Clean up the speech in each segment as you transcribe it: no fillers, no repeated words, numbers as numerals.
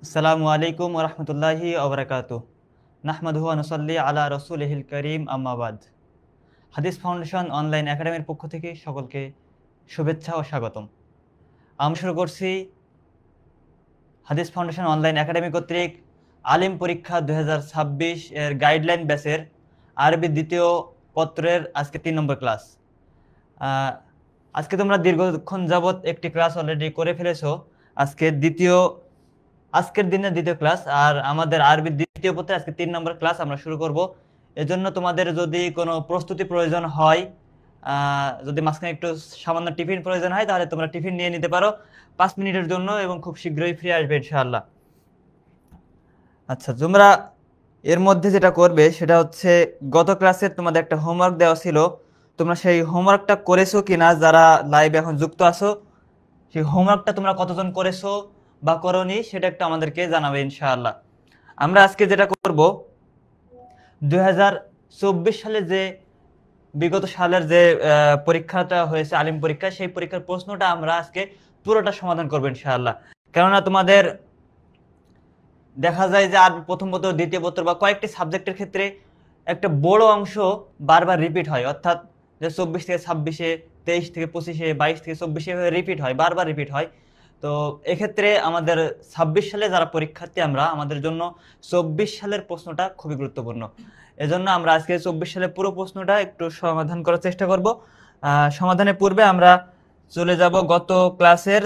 আসসালামু আলাইকুম ওয়া রাহমাতুল্লাহি ওয়া বারাকাতুহু। নাহমাদুহু ওয়া নুসাল্লি আলা রাসূলিহিল কারীম, আম্মা বাদ। হাদিস ফাউন্ডেশন অনলাইন একাডেমির পক্ষ থেকে সকলকে শুভেচ্ছা ও স্বাগতম। আমি শুরু করছি হাদিস ফাউন্ডেশন অনলাইন একাডেমি কর্তৃক আলিম পরীক্ষা 2026 এর গাইডলাইন ব্যাচের আরবি দ্বিতীয় পত্রের আজকে 3 নম্বর ক্লাস। আহ, আজকে তোমরা দীর্ঘক্ষণ যাবৎ একটি ক্লাস অলরেডি করে ফেলেছো। আজকের দিনের দ্বিতীয় ক্লাস, আর আমাদের আরবি দ্বিতীয় পত্রে আজকে 3 নম্বর ক্লাস আমরা শুরু করব। এজন্য তোমাদের যদি কোনো প্রস্তুতি প্রয়োজন হয়, যদি মাঝখানে একটু সামান্য টিফিন প্রয়োজন হয়, তাহলে তোমরা টিফিন নিয়ে নিতে পারো 5 মিনিটের জন্য, এবং খুব শীঘ্রই ফিরে আসবে ইনশাআল্লাহ। আচ্ছা, তোমরা এর মধ্যে যেটা করবে সেটা হচ্ছে, গত ক্লাসে তোমাদের একটা হোমওয়ার্ক দেওয়া ছিল। তোমরা সেই হোমওয়ার্কটা করেছো কিনা, যারা লাইভে এখন যুক্ত আছো, সেই হোমওয়ার্কটা তোমরা কতজন করেছো বা করোনি সেটা একটু আমাদেরকে জানাবে ইনশাআল্লাহ। আমরা আজকে যেটা করব, 2024 সালে যে বিগত সালের যে পরীক্ষাটা হয়েছে আলিম পরীক্ষা, সেই পরীক্ষার প্রশ্নটা আমরা আজকে পুরোটা সমাধান করবো ইনশাআল্লাহ। কেননা তোমাদের দেখা যায় যে আর প্রথম পত্র, দ্বিতীয় পত্র বা কয়েকটি সাবজেক্টের ক্ষেত্রে একটা বড় অংশ বারবার রিপিট হয়, অর্থাৎ যে 24 থেকে 26-এ, 23 থেকে 25-এ, 22 থেকে 24-এ রিপিট হয়, বারবার রিপিট হয়। তো এক্ষেত্রে আমাদের 26 সালে যারা পরীক্ষার্থী, আমাদের জন্য 24 সালের প্রশ্নটা খুবই গুরুত্বপূর্ণ। এজন্য আমরা আজকে 24 সালের পুরো প্রশ্নটা একটু সমাধান করার চেষ্টা করব। সমাধানের পূর্বে আমরা চলে যাব গত ক্লাসের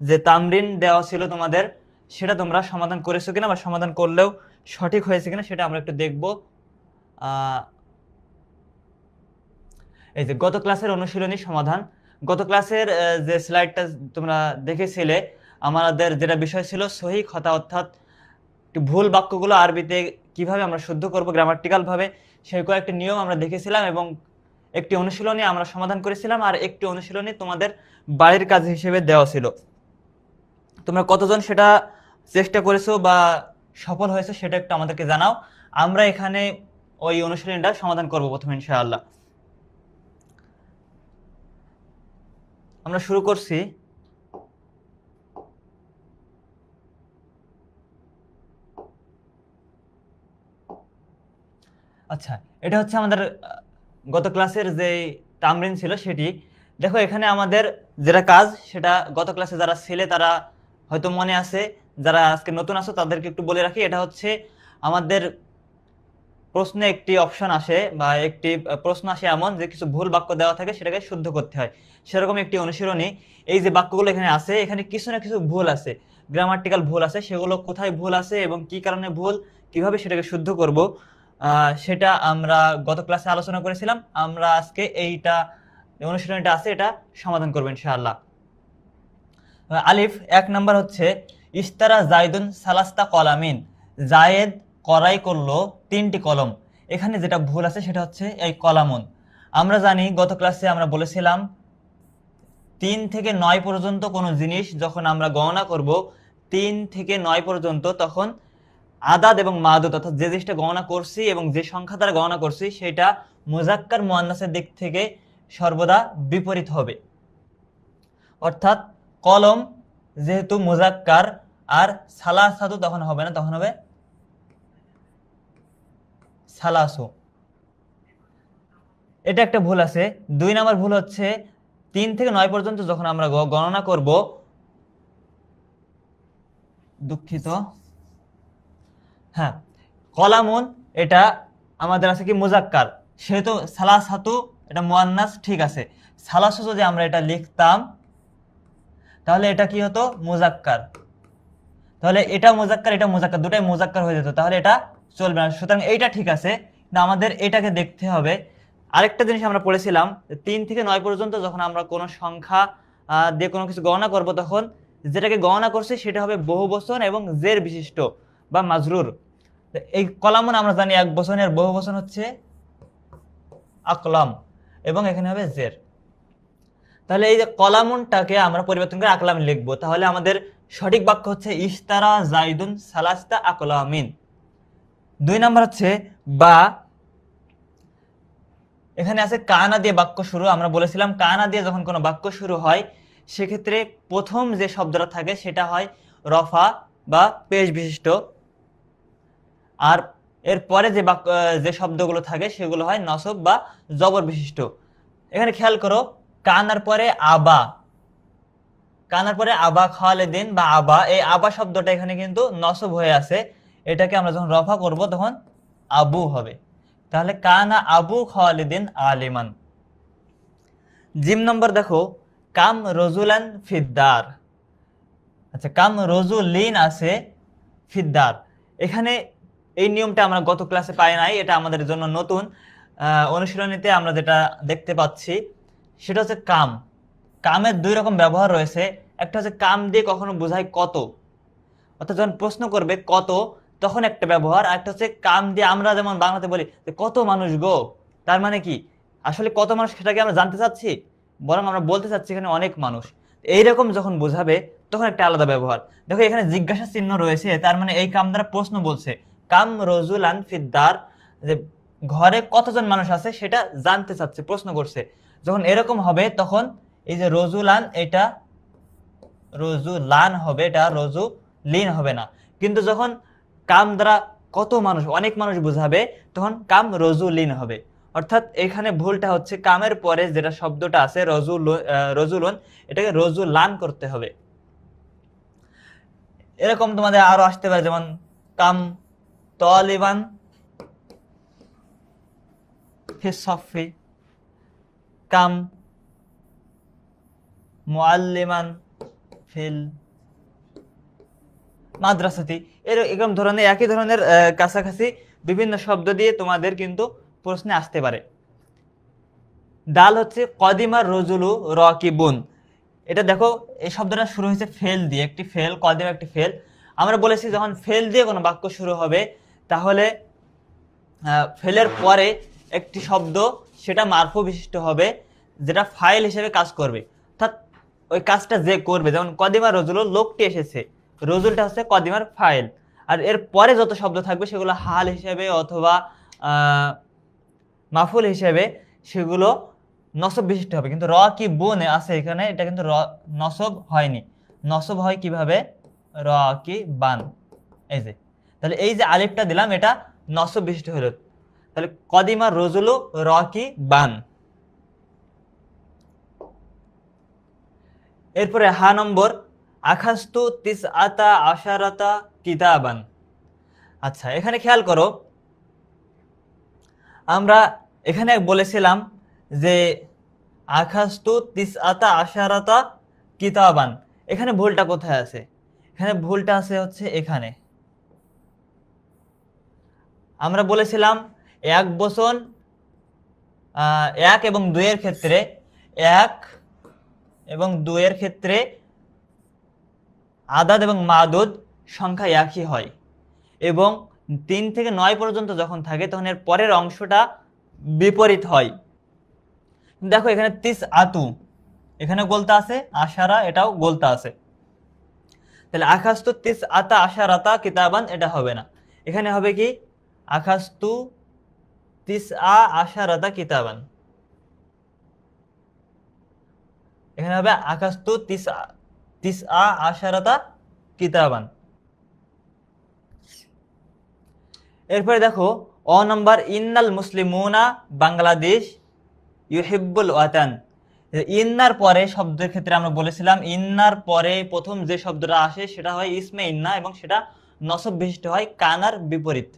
যে তামরিন দেওয়া ছিল তোমাদের, সেটা তোমরা সমাধান করেছো কিনা বা সমাধান করলেও সঠিক হয়েছে কিনা সেটা আমরা একটু দেখব। এই যে গত ক্লাসের অনুশীলনী সমাধান, গত ক্লাসের যে স্লাইডটা তোমরা দেখেছিলে, আমাদের যেটা বিষয় ছিল সহিহ খতা, অর্থাৎ ভুল বাক্যগুলো আরবিতে কিভাবে আমরা শুদ্ধ করব গ্রামাটিক্যাল ভাবে, সেই কয়েকটি নিয়ম আমরা দেখেছিলাম, এবং একটি অনুশীলনী আমরা সমাধান করেছিলাম, আর একটি অনুশীলনী তোমাদের বাড়ির কাজ হিসেবে দেওয়া ছিল। তোমরা কতজন সেটা চেষ্টা করেছো বা সফল হয়েছে সেটা একটু আমাদেরকে জানাও। আমরা এখানে ওই অনুশীলনীটা সমাধান করব প্রথমে ইনশাআল্লাহ। আমরা শুরু করছি। আচ্ছা, এটা হচ্ছে আমাদের গত ক্লাসের যে তামরিন ছিল সেটি। দেখো, এখানে আমাদের যেটা কাজ, সেটা গত ক্লাসে যারা ছিলে তারা হয়তো মনে আছে, যারা আজকে নতুন আছো তাদেরকে একটু বলে রাখি। এটা হচ্ছে আমাদের প্রশ্নে একটি অপশন আসে বা একটি প্রশ্ন আসে এমন যে কিছু ভুল বাক্য দেওয়া থাকে, সেটাকে শুদ্ধ করতে হয়। সেরকম একটি অনুশীলনী। এই যে বাক্যগুলো এখানে আছে, এখানে কিছু না কিছু ভুল আছে, গ্রামাটিক্যাল ভুল আছে। সেগুলো কোথায় ভুল আছে এবং কি কারণে ভুল, কিভাবে সেটাকে শুদ্ধ করব, সেটা আমরা গত ক্লাসে আলোচনা করেছিলাম। আমরা আজকে এইটা অনুশীলনীটা আছে, এটা সমাধান করবো ইনশাআল্লাহ। আলিফ 1 নাম্বার হচ্ছে, ইস্তারা জাইদুন সালাস্তা কলামিন, জায়েদ ক্রয় করলো 3টি কলম। এখানে যেটা ভুল আছে সেটা হচ্ছে এই কলামুন। আমরা জানি গত ক্লাসে আমরা বলেছিলাম 3 থেকে 9 পর্যন্ত কোনো জিনিস যখন আমরা গণনা করব, 3 থেকে 9 পর্যন্ত, তখন আদাদ এবং মাদুদ, অর্থাৎ যে জিনিসটা গণনা করছি এবং যে সংখ্যা দ্বারা গণনা করছি, সেটা মুজাক্কার মুয়ান্নাসের দিক থেকে সর্বদা বিপরীত হবে। অর্থাৎ কলম যেহেতু মুজাক্কার, আর সালাসাতু তখন হবে না, তখন হবে সালাসু। এটা একটা ভুল আছে। 2 নাম্বার ভুল হচ্ছে, 3 থেকে 9 পর্যন্ত যখন আমরা গণনা করব, দুঃখিত, হ্যাঁ, কলামুন এটা আমাদের আছে কি মুজাক্কার, সেহেতু সালাসাতু এটা মুয়ান্নাস, ঠিক আছে। সালাসু যদি আমরা এটা লিখতাম তাহলে এটা কি হতো, মুজাক্কার। তাহলে এটা মুজাক্কার, এটা মুজাক্কার, দুটাই মুজাক্কার হয়ে যেত, তাহলে এটা চলবে না। সুতরাং এইটা ঠিক আছে, না আমাদের এটাকে দেখতে হবে। আরেকটা জিনিস আমরা পড়েছিলাম, 3 থেকে 9 পর্যন্ত যখন আমরা কোনো সংখ্যা দিয়ে কোনো কিছু গণনা করব, তখন যেটাকে গণনা করছি সেটা হবে বহুবচন এবং জের বিশিষ্ট বা মাজরুর। এই কলামুন আমরা জানি এক বচনের, বহু বচন হচ্ছে আকলাম, এবং এখানে হবে জের। তাহলে এই যে কলামুনটাকে আমরা পরিবর্তন করে আকলাম লিখবো, তাহলে আমাদের সঠিক বাক্য হচ্ছে ইস্তারা জাইদুন সালাস্তা আকলামিন। 2 নাম্বার হচ্ছে বা, এখানে আছে কানা দিয়ে বাক্য শুরু। আমরা বলেছিলাম কানা দিয়ে যখন কোনো বাক্য শুরু হয়, সেক্ষেত্রে প্রথম যে শব্দটা থাকে সেটা হয় রফা, বা পেশ বিশিষ্ট। আর এর পরে যে যে শব্দগুলো থাকে সেগুলো হয় নসব বা জবর বিশিষ্ট। এখানে খেয়াল করো, কানার পরে আবা, কানার পরে আবা খালেদিন বা আবা, এই আবা শব্দটা এখানে কিন্তু নসব হয়ে আছে। এটাকে আমরা যখন রফা করব তখন আবু হবে। তাহলে কানা আবু খালিদিন আলিমান। জিম নম্বর দেখো, কাম রজুলান ফিদ্দার। আচ্ছা, কাম রজুলিন আছে ফিদ্দার। এখানে এই নিয়মটা আমরা গত ক্লাসে পাই নাই, এটা আমাদের জন্য নতুন। অনুশীলনীতে আমরা যেটা দেখতে পাচ্ছি সেটা হচ্ছে কাম। কামের দুই রকম ব্যবহার রয়েছে। একটা হচ্ছে কাম দিয়ে কখনো বোঝায় কত, অর্থাৎ যখন প্রশ্ন করবে কত তখন একটা ব্যবহার। আর একটা হচ্ছে কাম দিয়ে আমরা যেমন বাংলাতে বলি যে কত মানুষ গো, তার মানে কি আসলে কত মানুষ সেটাকে আমরা জানতে চাচ্ছি, বরং আমরা বলতে চাচ্ছি এখানে অনেক মানুষ। এইরকম যখন বোঝাবে তখন একটা আলাদা ব্যবহার। দেখো এখানে জিজ্ঞাসা চিহ্ন রয়েছে, তার মানে এই কাম দ্বারা প্রশ্ন বলছে। কাম রজুলান ফিদ্দার, যে ঘরে কতজন মানুষ আছে সেটা জানতে চাচ্ছে, প্রশ্ন করছে। যখন এরকম হবে তখন এই যে রজুলান, এটা রজুলান হবে, এটা রজুলিন হবে না। কিন্তু যখন কাম দ্বারা কত মানুষ, অনেক মানুষ বোঝাবে তখন কাম রজুলিন হবে। অর্থাৎ এখানে ভুলটা হচ্ছে কামের পরে যেটা শব্দটা আছে রজুলন, এটাকে রজুলান করতে হবে। এরকম তোমাদের আরো আসতে পারে, যেমন কাম তলিবান ফিস সফি, কাম মুআল্লিমান ফিল মাদ্রাসাতি। এরকম ধরনের একই ধরনের কাছাকাছি বিভিন্ন শব্দ দিয়ে তোমাদের কিন্তু প্রশ্নে আসতে পারে। ডাল হচ্ছে কদিমার রজুলু রাকিবুন। এটা দেখো এই শব্দটা শুরু হয়েছে ফেল দিয়ে, একটি ফেল, কদিমা একটি ফেল। আমরা বলেছি যখন ফেল দিয়ে কোনো বাক্য শুরু হবে তাহলে ফেলের পরে একটি শব্দ সেটা মারফু বিশিষ্ট হবে, যেটা ফাইল হিসেবে কাজ করবে। অর্থাৎ ওই কাজটা যে করবে, যেমন কদিমা রজুল, লোকটি এসেছে, রজুলটা হচ্ছে কদিমার ফাইল। আর এর পরে যত শব্দ থাকবে সেগুলো হাল হিসেবে অথবা মাফুল হিসেবে সেগুলো নসব বিশিষ্ট হবে। কিন্তু র কি বুনে আছে এখানে, এটা কিন্তু নসব হয়নি। নসব হয় কিভাবে? র কি বান, এই যে, তাহলে এই যে আলিফটা দিলাম এটা নসব বিশিষ্ট হলো। তাহলে কদিমা রজুলু র কি বান। এরপরে হা নম্বর, আখাস্তু তিসআতা আশারাতা কিতাবান। আচ্ছা, এখানে খেয়াল করো, আমরা এখানে বলেছিলাম যে আখাস্তু তিসআতা আশারাতা কিতাবান। এখানে ভুলটা কোথায় আছে? এখানে ভুলটা আছে হচ্ছে এখানে। আমরা বলেছিলাম এক বচন, এক এবং দুইয়ের ক্ষেত্রে, এক এবং দুইয়ের ক্ষেত্রে আদাদ এবং মাদুদ সংখ্যা একই হয়, এবং 3 থেকে 9 পর্যন্ত যখন থাকে তখন এর পরের অংশটা বিপরীত হয়। দেখো এখানে তিস আতু, এখানে গোলতা আছে, আশারা এটাও গোলতা আছে। তাহলে আখাস্তু তিস আতা আশারাতা কিতাবান এটা হবে না। এখানে হবে কি? আখাস্তু তিস আ আশারাতা কিতাবান। এখানে হবে আখাস্তু তিস আ আশারাতা কিতাবান। এরপরে দেখো অ নম্বর, ইন্নাল মুসলিমুনা বাংলাদেশ ইউহিব্বুল ওয়াতান। ইন্নার পরে শব্দের ক্ষেত্রে আমরা বলেছিলাম ইন্নার পরে প্রথম যে শব্দটা আসে সেটা হয় ইসমে ইন্না, এবং সেটা নসব বিশিষ্ট হয়, কানার বিপরীত।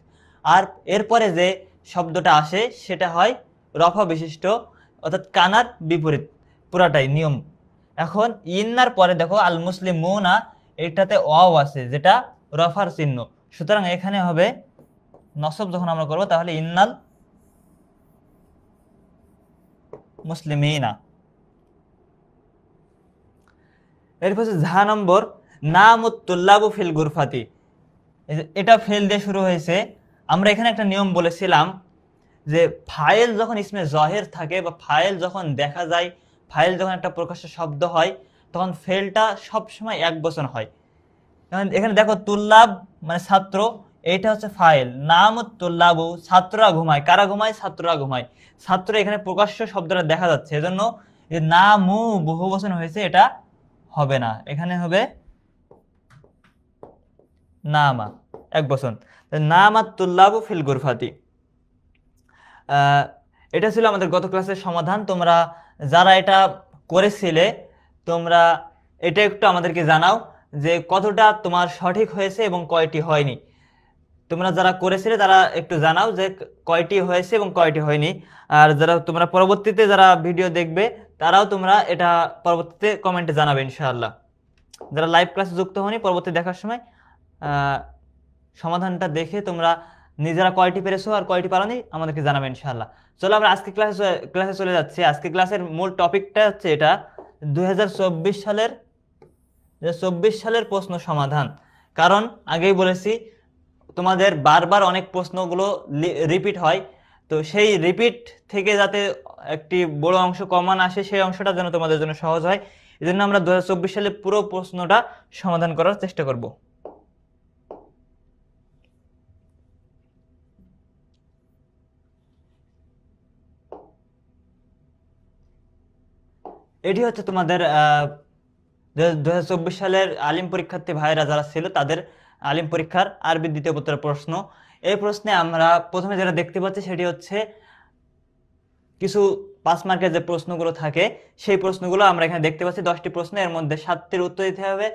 আর এরপরে যে শব্দটা আসে সেটা হয় রফা বিশিষ্ট, অর্থাৎ কানার বিপরীত, পুরাটাই নিয়ম। এখন ইন্নার পরে দেখো আল মুসলিমুনা, এটাতে ওয়াও আছে যেটা রফার চিহ্ন, সুতরাং এখানে হবে নসব যখন আমরা করবো তাহলে ইন্নাল মুসলিমিনা। এরপর ঝা নম্বর, নামুত্তুল্লাবু ফিল গুরফাতি। এটা ফেল দিয়ে শুরু হয়েছে। আমরা এখানে একটা নিয়ম বলেছিলাম যে ফাইল যখন ইসমে জহের থাকে বা ফাইল যখন দেখা যায়, ফাইল যখন একটা প্রকাশ্য শব্দ হয় তখন ফেলটা সবসময় এক বচন হয়। এখানে দেখো তুল্লাব মানে ছাত্র, এইটা হচ্ছে ফাইল। নামুত্তুল্লাবু, ছাত্ররা ঘুমায়। কারা ঘুমায়? ছাত্ররা ঘুমায়। ছাত্র এখানে প্রকাশ্য শব্দটা দেখা যাচ্ছে, এজন্য নামু বহু বচন হয়েছে, এটা হবে না। এখানে হবে নামা এক বচন, নামা তুল্লাবু ফিল গুরফাতি। এটা ছিল আমাদের গত ক্লাসের সমাধান। তোমরা যারা এটা করেছিলে তোমরা এটা একটু আমাদেরকে জানাও যে কতটা তোমার সঠিক হয়েছে এবং কয়টি হয়নি। তোমরা যারা করেছিলে তারা একটু জানাও যে কয়টি হয়েছে এবং কয়টি হয়নি। আর যারা তোমরা পরবর্তীতে যারা ভিডিও দেখবে তারাও তোমরা এটা পরবর্তীতে কমেন্টে জানাবে ইনশাআল্লাহ। যারা লাইভ ক্লাসে যুক্ত হয়নি পরবর্তী দেখার সময় সমাধানটা দেখে তোমরা নিজেরা কয়টি পেরেছো আর কয়টি পারোনি আমাদেরকে জানাবে ইনশাআল্লাহ। চলো আমরা আজকে ক্লাসে চলে যাচ্ছি। আজকে ক্লাসের মূল টপিকটা হচ্ছে এটা 2024 সালের প্রশ্ন সমাধান। কারণ আগেই বলেছি তোমাদের বারবার অনেক প্রশ্নগুলো রিপিট হয়, তো সেই রিপিট থেকে যাতে একটি বড় অংশ কমন আসে সেই অংশটা যেন তোমাদের জন্য সহজ হয়, এই জন্য আমরা 2024 সালে পুরো প্রশ্নটা সমাধান করার চেষ্টা করব। এটি হচ্ছে তোমাদের 2024 সালের আলিম পরীক্ষার্থী ভাইরা যারা ছিল তাদের আলিম পরীক্ষার আরবি দ্বিতীয় পত্রের প্রশ্ন। এই প্রশ্নে আমরা প্রথমে যেটা দেখতে পাচ্ছি সেটি হচ্ছে কিছু 5 মার্কের যে প্রশ্নগুলো থাকে সেই প্রশ্নগুলো আমরা এখানে দেখতে পাচ্ছি। 10টি প্রশ্ন, এর মধ্যে 7টির উত্তর দিতে হবে।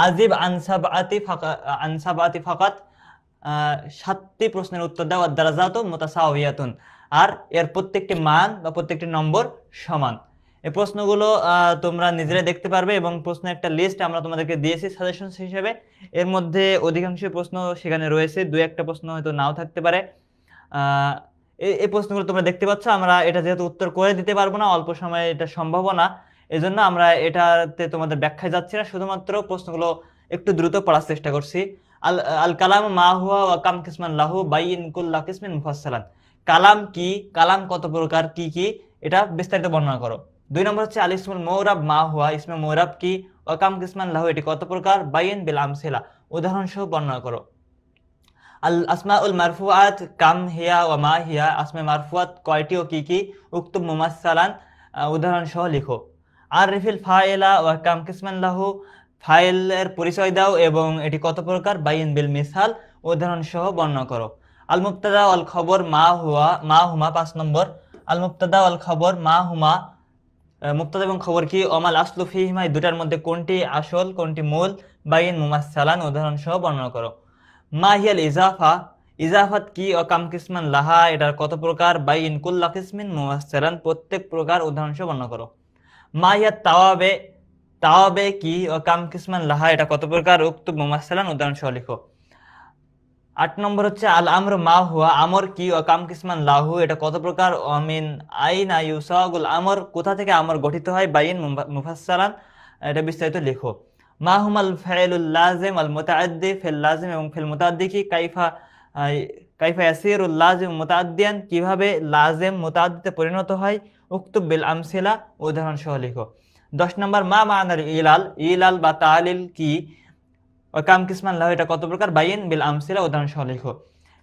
আজিব আনসাবাতি ফাকাত 7টি প্রশ্নের উত্তর দাও। দারাজাতু মুতাসাওয়াতুন, আর এর প্রত্যেকটি মান বা প্রত্যেকটি নম্বর সমান। এই প্রশ্নগুলো তোমরা নিজেরাই দেখতে পারবে এবং প্রশ্নের একটা লিস্ট আমরা তোমাদেরকে দিয়েছি সাজেশন হিসেবে। এর মধ্যে অধিকাংশ প্রশ্ন সেখানে রয়েছে, 2-1টা প্রশ্ন হয়তো নাও থাকতে পারে। এই প্রশ্নগুলো তোমরা দেখতে পাচ্ছ। আমরা এটা যেহেতু উত্তর করে দিতে পারবো না, অল্প সময়ে এটা সম্ভব না, এজন্য আমরা এটাতে তোমাদের ব্যাখ্যায় যাচ্ছি না, শুধুমাত্র প্রশ্নগুলো একটু দ্রুত পড়ার চেষ্টা করছি। আল কালাম মা হুয়া ওয়া কাম কিসমান লাহু বাইইন কুল্লা কিসমিন মুফাসসালান। কালাম কি, কালাম কত প্রকার, কি কি, এটা বিস্তারিত বর্ণনা করো। 2 নম্বর হচ্ছে আল ইসমুল মুরাব মা হুয়া, ইসমে মুরাব কি, ওয়া কাম কিসমান লাহু এটি কত প্রকার, বাইইন বিল আমসিলা উদাহরণ সহ বর্ণনা করো। আল আসমাউল মারফুআত কাম হিয়া ওয়া মা হিয়া, আসমে মারফুআত কয়টি ও কি কি, উক্তুব মুমাসসালান উদাহরণ সহ লিখো। আরিফিল ফাইলা ওয়া কাম কিসমান লাহু, ফাইলের পরিচয় দাও এবং এটি কত প্রকার, বাইন বিল মিসাল উদাহরণ সহ বর্ণনা করো। আল মুবতাদা ওয়াল খবর মা হুমা 5 নম্বর। আল মুবতাদা ওয়াল খবর মা হুমা, মুবতাদা এবং খবর কি, ওমাল আসলু ফিহিমা দুটার মধ্যে কোনটি আসল কোনটি মূল, বাইন মুমাসসালান উদাহরণ সহ বর্ণনা করো। মা হিয়াল ইজাফা, ইজাফাত কি ও কাম কিসমান লাহা এটার কত প্রকার, বাইন কুল্লা কিসমিন মুমাসসালান প্রত্যেক প্রকার উদাহরণ সহ বর্ণনা করো। মা হিয়াত তাওয়াবে, তাওয়াবে কি ও কাম কিসমান লাহা এটা কত প্রকার, উক্তুব মুমাসসালান উদাহরণ সহ লিখো। 8 নম্বর হচ্ছে আল আমর মা হুয়া, আমর কি ও কাম কিসমান লাহু এটা কত প্রকার, আমিন আইনা ইউসাগুল আমর কোথা থেকে আমর গঠিত হয়, বাইন মুফাসসালান এটা বিস্তারিত লিখো। মা হুমাল ফাইলুল লাজিম আল মুতাআদ্দি, ফিল লাজিম এবং ফিল মুতাআদ্দি কি, কাইফা ইয়াসিরুল লাজিম মুতাআদ্দিয়ান কিভাবে লাজিম মুতাআদ্দিতে পরিণত হয়, উক্তুব বিল আমসিলা উদাহরণ সহ লিখো। 10 নম্বর মা মানার ইলাল বা তালিল কি, কাম কিসমান লাহু এটা কত প্রকার, বাইন বিল আমসিলা উদাহরণ সহ লিখো।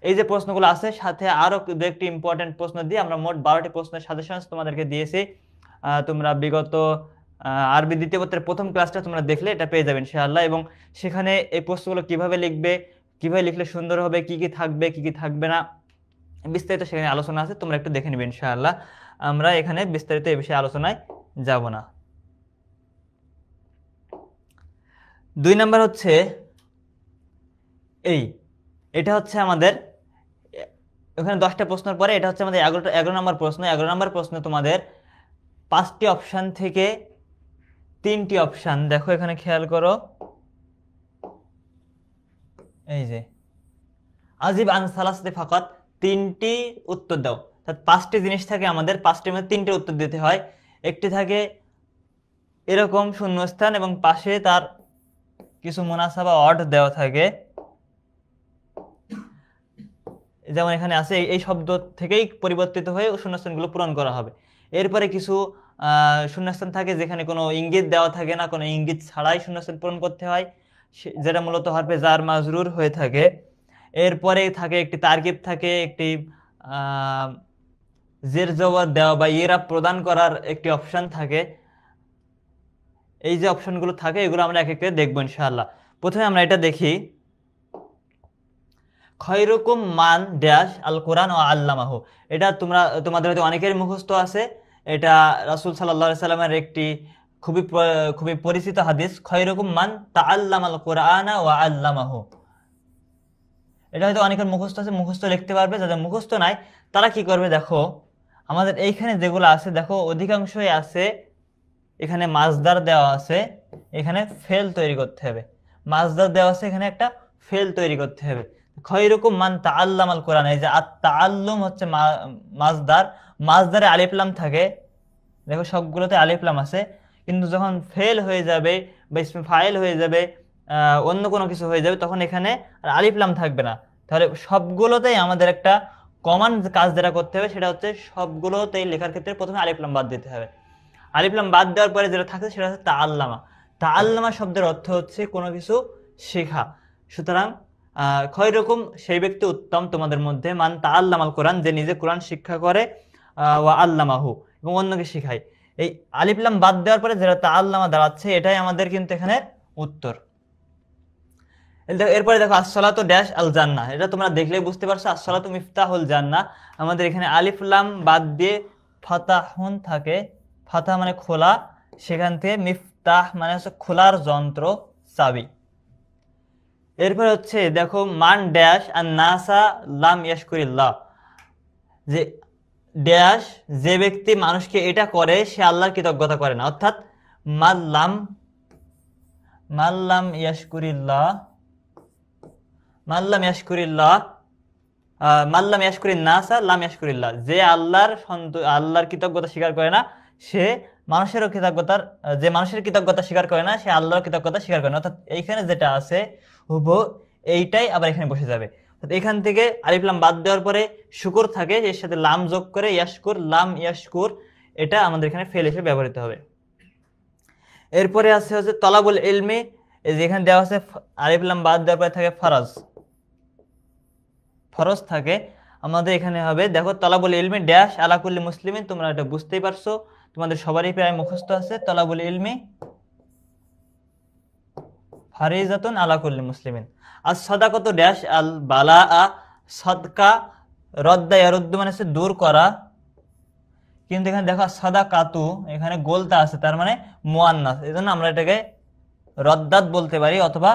এই যে প্রশ্নগুলো আছে সাথে আরো একটি ইম্পর্টেন্ট প্রশ্ন দিয়ে আমরা মোট 12টি প্রশ্নের সাজেশন তোমাদেরকে দিয়েছি। তোমরা বিগত আরবি দ্বিতীয় পত্রের প্রথম ক্লাসটা তোমরা দেখলে এটা পেয়ে যাবে ইনশাআল্লাহ, এবং সেখানে এই প্রশ্নগুলো কিভাবে লিখবে, কিভাবে লিখলে সুন্দর হবে, কি কি থাকবে কি কি থাকবে না বিস্তারিত সেখানে আলোচনা আছে, তোমরা একটু দেখে নিবে ইনশাআল্লাহ। আমরা এখানে বিস্তারিত এই বিষয়ে আলোচনায় যাব না। 2 নম্বর হচ্ছে এটা হচ্ছে আমাদের ওখানে 10টা প্রশ্নের পরে এটা হচ্ছে আমাদের 11 নম্বর প্রশ্ন। 11 নম্বর প্রশ্ন তোমাদের 5টি অপশন থেকে 3টি অপশন, দেখো এখানে খেয়াল করো, এই যে আজিব আন সালাসাতি ফাকাত 3টি উত্তর দাও। অর্থাৎ 5টি জিনিস থাকে আমাদের, 5টির মধ্যে 3টে উত্তর দিতে হয়। একটি থাকে এরকম শূন্যস্থান এবং পাশে তার কিছু মুনাসাবা অড দেওয়া থাকে, যেমন এখানে আছে এই শব্দ থেকেই পরিবর্তিত হয়ে শূন্যস্থানগুলো পূরণ করা হবে। এরপরে কিছু শূন্যস্থান থাকে যেখানে কোনো ইঙ্গিত দেওয়া থাকে না, কোনো ইঙ্গিত ছাড়াই শূন্যস্থান পূরণ করতে হয়, যেটা মূলত হরফে জার মাজরুর হয়ে থাকে। এরপরে থাকে একটি তারকিব থাকে, একটি জের জবর দেওয়া বা ইরাব প্রদান করার একটি অপশন থাকে। এই যে অপশনগুলো থাকে এগুলো আমরা এক এক করে দেখবো ইনশাআল্লাহ। প্রথমে আমরা এটা দেখি, খয়রুকুম মান ড্যাশ আল কোরআন ও আল্লামাহু। এটা তোমাদের হয়তো অনেকের মুখস্থ আছে। এটা রাসূল সাল্লাল্লাহু আলাইহি সাল্লামের একটি খুবই পরিচিত হাদিস, খয়রুকুম মান তাআল্লামাল কোরআনা ওয়া আল্লামাহু। এটা হয়তো অনেকের মুখস্থ আছে, মুখস্থ লিখতে পারবে। যাদের মুখস্থ নাই তারা কি করবে, দেখো আমাদের এইখানে যেগুলো আছে, দেখো অধিকাংশই আছে এখানে মাজদার দেওয়া আছে, এখানে ফেল তৈরি করতে হবে। মাজদার দেওয়া আছে, এখানে একটা ফেল তৈরি করতে হবে। খয়রুকুম মান তাআল্লামাল কোরআন, এই যে তাআল্লুম হচ্ছে মাজদার, মাজদারে আলিফ লাম থাকে, দেখো সবগুলোতে আলিফ লাম আছে। কিন্তু যখন ফেল হয়ে যাবে বা ইসমে ফাইল হয়ে যাবে, অন্য কোনো কিছু হয়ে যাবে, তখন এখানে আর আলিফ লাম থাকবে না। তাহলে সবগুলোতেই আমাদের একটা কমন কাজ যেটা করতে হবে, সেটা হচ্ছে সবগুলোতেই লেখার ক্ষেত্রে প্রথমে আলিফ লাম বাদ দিতে হবে। আলিফ লাম বাদ দেওয়ার পরে যেটা থাকে সেটা হচ্ছে তাআল্লামা। তাআল্লামা শব্দের অর্থ হচ্ছে কোনো কিছু শেখা। সুতরাং খয়রুকুম, সেই ব্যক্তি উত্তম তোমাদের মধ্যে, মান তাআল্লামাল কোরআন, যে নিজে কোরআন শিক্ষা করে, ওয়া আল্লামাহু, এবং অন্যকে শিখায়। এই আলিফ লাম বাদ দেওয়ার পরে যেটা তাআল্লামা দাঁড়াচ্ছে, এটাই আমাদের কিন্তু এখানে উত্তর। এরপরে দেখো আসসালাতু ড্যাশ আল জান্নাহ, এটা তোমরা দেখলেই বুঝতে পারছো, আসসালাতু মিফতাহুল জান্নাহ। আমাদের এখানে আলিফ লাম বাদ দিয়ে ফাতাহুন থাকে, ফাতাহ মানে খোলা, সেখান থেকে মিফতাহ মানে হচ্ছে খোলার যন্ত্র, চাবি। এরপর হচ্ছে দেখো মান ড্যাশ আর নাসা লাম ইয়াশকুরিল্লাহ, যে ড্যাশ, যে ব্যক্তি মানুষকে এটা করে সে আল্লাহর কৃতজ্ঞতা করে না। অর্থাৎ মাল্লাম ইয়াশকুরিল্লাহ, মাল্লাম ইয়াশকুরিল্লাহ, মাল্লাম ইয়াশকুরিন নাসা লাম ইয়াশকুরিল্লাহ, যে আল্লাহর কৃতজ্ঞতা স্বীকার করে না, সে মানুষের কৃতজ্ঞতা স্বীকার করে না, সে আল্লাহর কৃতজ্ঞতা স্বীকার করে না। অর্থাৎ এইখানে যেটা আছে হুবহু এইটাই আবার এখানে বসে যাবে। এখান থেকে আলিফ লাম বাদ দেওয়ার পরে শুকুর থাকে, এর সাথে লাম যোগ করে ইয়াশকুর, লাম ইয়াশকুর, এটা আমাদের এখানে ফেল হিসেবে ব্যবহৃত হবে। এরপরে আছে হচ্ছে তলাবুল ইলমি, এই যে এখানে দেওয়া আছে আলিফ লাম বাদ দেওয়ার পরে থাকে ফরজ থাকে, আমাদের এখানে হবে দেখো তলাবুল ইলমি ড্যাশ আলা কুল্লি মুসলিমিন। তোমরা এটা বুঝতেই পারছো, তোমাদের সবারই প্রায় মুখস্থ আছে, তলাবুল ইলমি ফারিজাতুন আলা কুল্লি মুসলিমিন। আর সাদাকাতু ড্যাশ আল বালাআ, সাদকা রদ্দা ইয়ারুদ্দু মানে হচ্ছে দূর করা, কিন্তু এখানে দেখো সাদাকাতু এখানে গোলতা আছে, তার মানে মুয়ান্নাস, এজন্য আমরা এটাকে রদ্দাত বলতে পারি, অথবা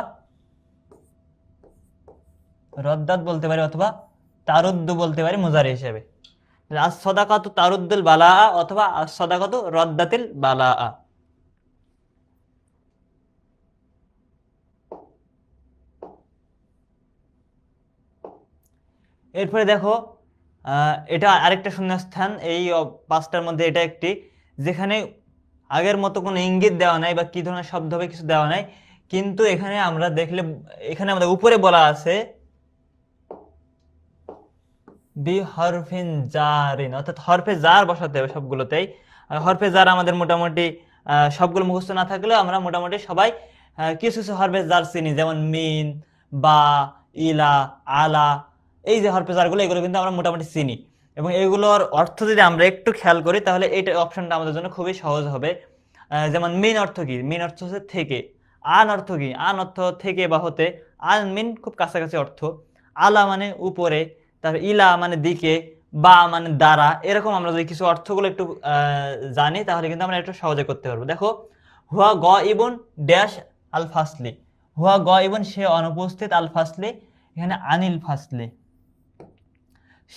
তারুদ্দু বলতে পারি মুজারি হিসেবে। as-সাদাকাতু তারুদ্দুল বালাআ অথবা as-সাদাকাতু রদ্দাতিল বালাআ। এরপরে দেখো এটা আরেকটা শূন্যস্থান, এই পাঁচটার মধ্যে এটা একটি, যেখানে আগের মতো কোনো ইঙ্গিত দেওয়া নাই বা কি ধরনের শব্দ হবে কিছু দেওয়া নাই, কিন্তু এখানে আমরা দেখলে এখানে আমাদের উপরে বলা আছে বি হরফিন জারিন, অর্থাৎ হরফে জার বসাতে হবে সবগুলোতেই। হরফে জার আমাদের মোটামুটি সবগুলো মুখস্থ না থাকলেও আমরা মোটামুটি সবাই কিছু কিছু হরফে জার চিনি, যেমন মিন, বা, ইলা, আলা, এই যে হরফে জারগুলো, এগুলো কিন্তু আমরা মোটামুটি চিনি। এবং এগুলোর অর্থ যদি আমরা একটু খেয়াল করি তাহলে এইটা অপশনটা আমাদের জন্য খুবই সহজ হবে। যেমন মিন অর্থ কি? মিন অর্থ হচ্ছে থেকে। আন অর্থ কি? আন অর্থ থেকে বা হতে। আন মিন খুব কাছাকাছি অর্থ। আলা মানে উপরে, তারপর ইলা মানে দিকে, বা মানে দ্বারা। এরকম আমরা যদি কিছু অর্থগুলো একটু জানি তাহলে কিন্তু আমরা একটু সহজে করতে পারবো। দেখো হুয়া গ ইবন ড্যাশ আল ফাসলি, হুয়া গ ইবন সে অনুপস্থিত, আল ফাসলি এখানে আনিল ফাসলি,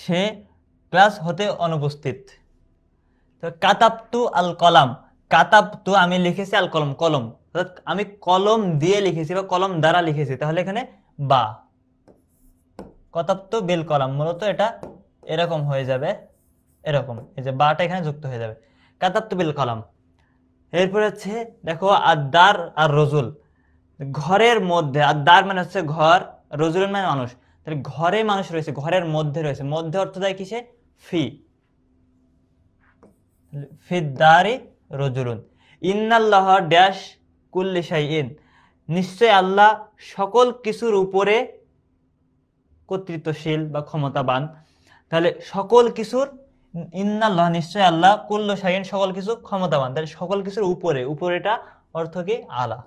সে ক্লাস হতে অনুপস্থিত। তো কাতাবতু আল কলাম, কাতাবতু আমি লিখেছি, আল কলম কলম, অর্থাৎ আমি কলম দিয়ে লিখেছি বা কলম দ্বারা লিখেছি, তাহলে এখানে বা। কাতাবতু বিল কলাম, মূলত এটা এরকম হয়ে যাবে, এরকম, এই যে বাটা এখানে যুক্ত হয়ে যাবে, কাতাবতু বিল কলাম। এরপর হচ্ছে দেখো আদার আর রজুল, ঘরের মধ্যে, আদার মানে হচ্ছে ঘর, রজুল মানে মানুষ, তাহলে ঘরে মানুষ রয়েছে, ঘরের মধ্যে রয়েছে, মধ্যে অর্থ দেয় কিসে? ফি, ফিদ্দারি রজুলুন। ইন্নাল্লাহ ড্যাশ কুল্লি শাইইন, নিশ্চয় আল্লাহ সকল কিছুর উপরে কর্তৃত্বশীল বা ক্ষমতাবান। তাহলে সকল কিছুর, ইন্নাল্লাহ নিশ্চয় আল্লাহ, কুল্লু শাইইন সকল কিছু, ক্ষমতাবান, তাহলে সকল কিছুর উপরে, উপরেটা অর্থ কি? আলা।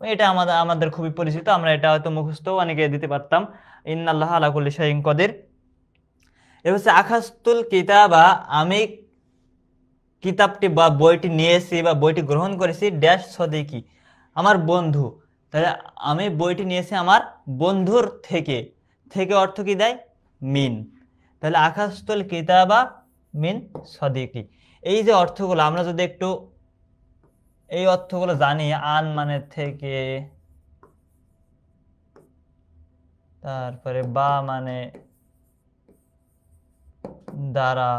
এটা আমাদের আমাদের খুবই পরিচিত, আমরা এটা হয়তো মুখস্থ অনেকে দিতে পারতাম। ইন্নাল্লাহ আলা কুল্লি শাইইন কদির। এ হচ্ছে আখাস্তুল কিতাবা, আমি কিতাবটি বা বইটি নিয়েছি বা বইটি গ্রহণ করেছি ড্যাশ সদিকি, আমার বন্ধু। তাহলে আমি বইটি নিয়েছি আমার বন্ধুর থেকে, থেকে অর্থ কি দেয়? মিন। তাহলে আখাস্তুল কিতাবা মিন সদিকি, এই যে অর্থগুলো আমরা যদি একটু এই অর্থগুলো জানি, আন মানে থেকে, তারপরে বা মানে দ্বারা,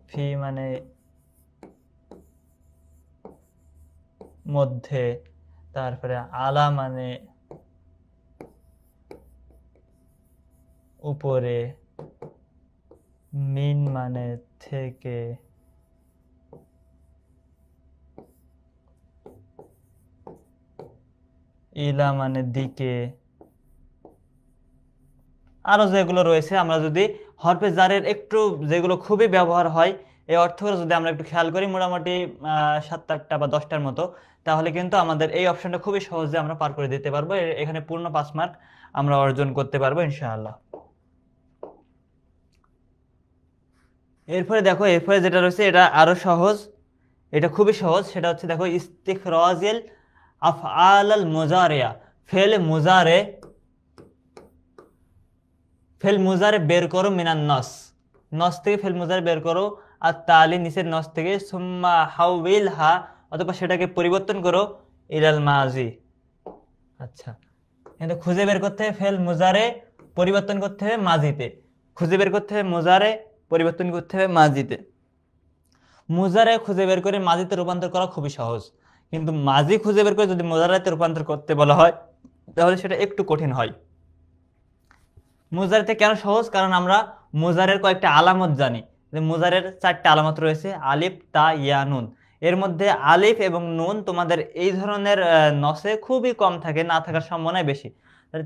ফি মানে মধ্যে, তারপরে আলা মানে উপরে, মিন মানে থেকে, ইলা মানে দিকে, আরো যেগুলো রয়েছে, আমরা যদি হরফে জারের একটু যেগুলো খুবই ব্যবহার হয় এই অর্থগুলো যদি আমরা একটু খেয়াল করি, মোটামুটি 7-8টা বা 10টার মতো, তাহলে কিন্তু আমাদের এই অপশনটা খুবই সহজে আমরা পার করে দিতে পারবো। এখানে পূর্ণ 5 মার্ক আমরা অর্জন করতে পারবো ইনশাআল্লাহ। এরপরে দেখো, এরপরে যেটা রয়েছে এটা আরো সহজ, এটা খুবই সহজ। সেটা হচ্ছে দেখো, ইস্তিখরাজিল আফআল আল মুজারিয়া, ফেল মুজারে, ফেল মুজারে বের করো মিনান নস, নস থেকে ফেল মুজারে বের করো, আর তালি নিচের নস থেকে, সুম্মা হাউবিল হা, অথবা সেটাকে পরিবর্তন করো ইলাল মাজি। আচ্ছা, কিন্তু খুঁজে বের করতে হবে ফেল মুজারে, পরিবর্তন করতে হবে মাজিতে, খুঁজে বের করতে হবে মুজারে, পরিবর্তন করতে হবে মাজিতে। মুজারে খুঁজে বের করে মাজিতে রূপান্তর করা খুবই সহজ, কিন্তু মাজি খুঁজে বের করে যদি মুজারাতে রূপান্তর করতে বলা হয় তাহলে সেটা একটু কঠিন হয়। মুজারেতে কেন সহজ? কারণ আমরা মুজারের কয়েকটা আলামত জানি, যে মুজারের 4টা আলামত রয়েছে, আলিফ, তা, ইয়া, নুন। এর মধ্যে আলিফ এবং নুন তোমাদের এই ধরনের নসে খুবই কম থাকে, না থাকার সম্ভাবনাই বেশি।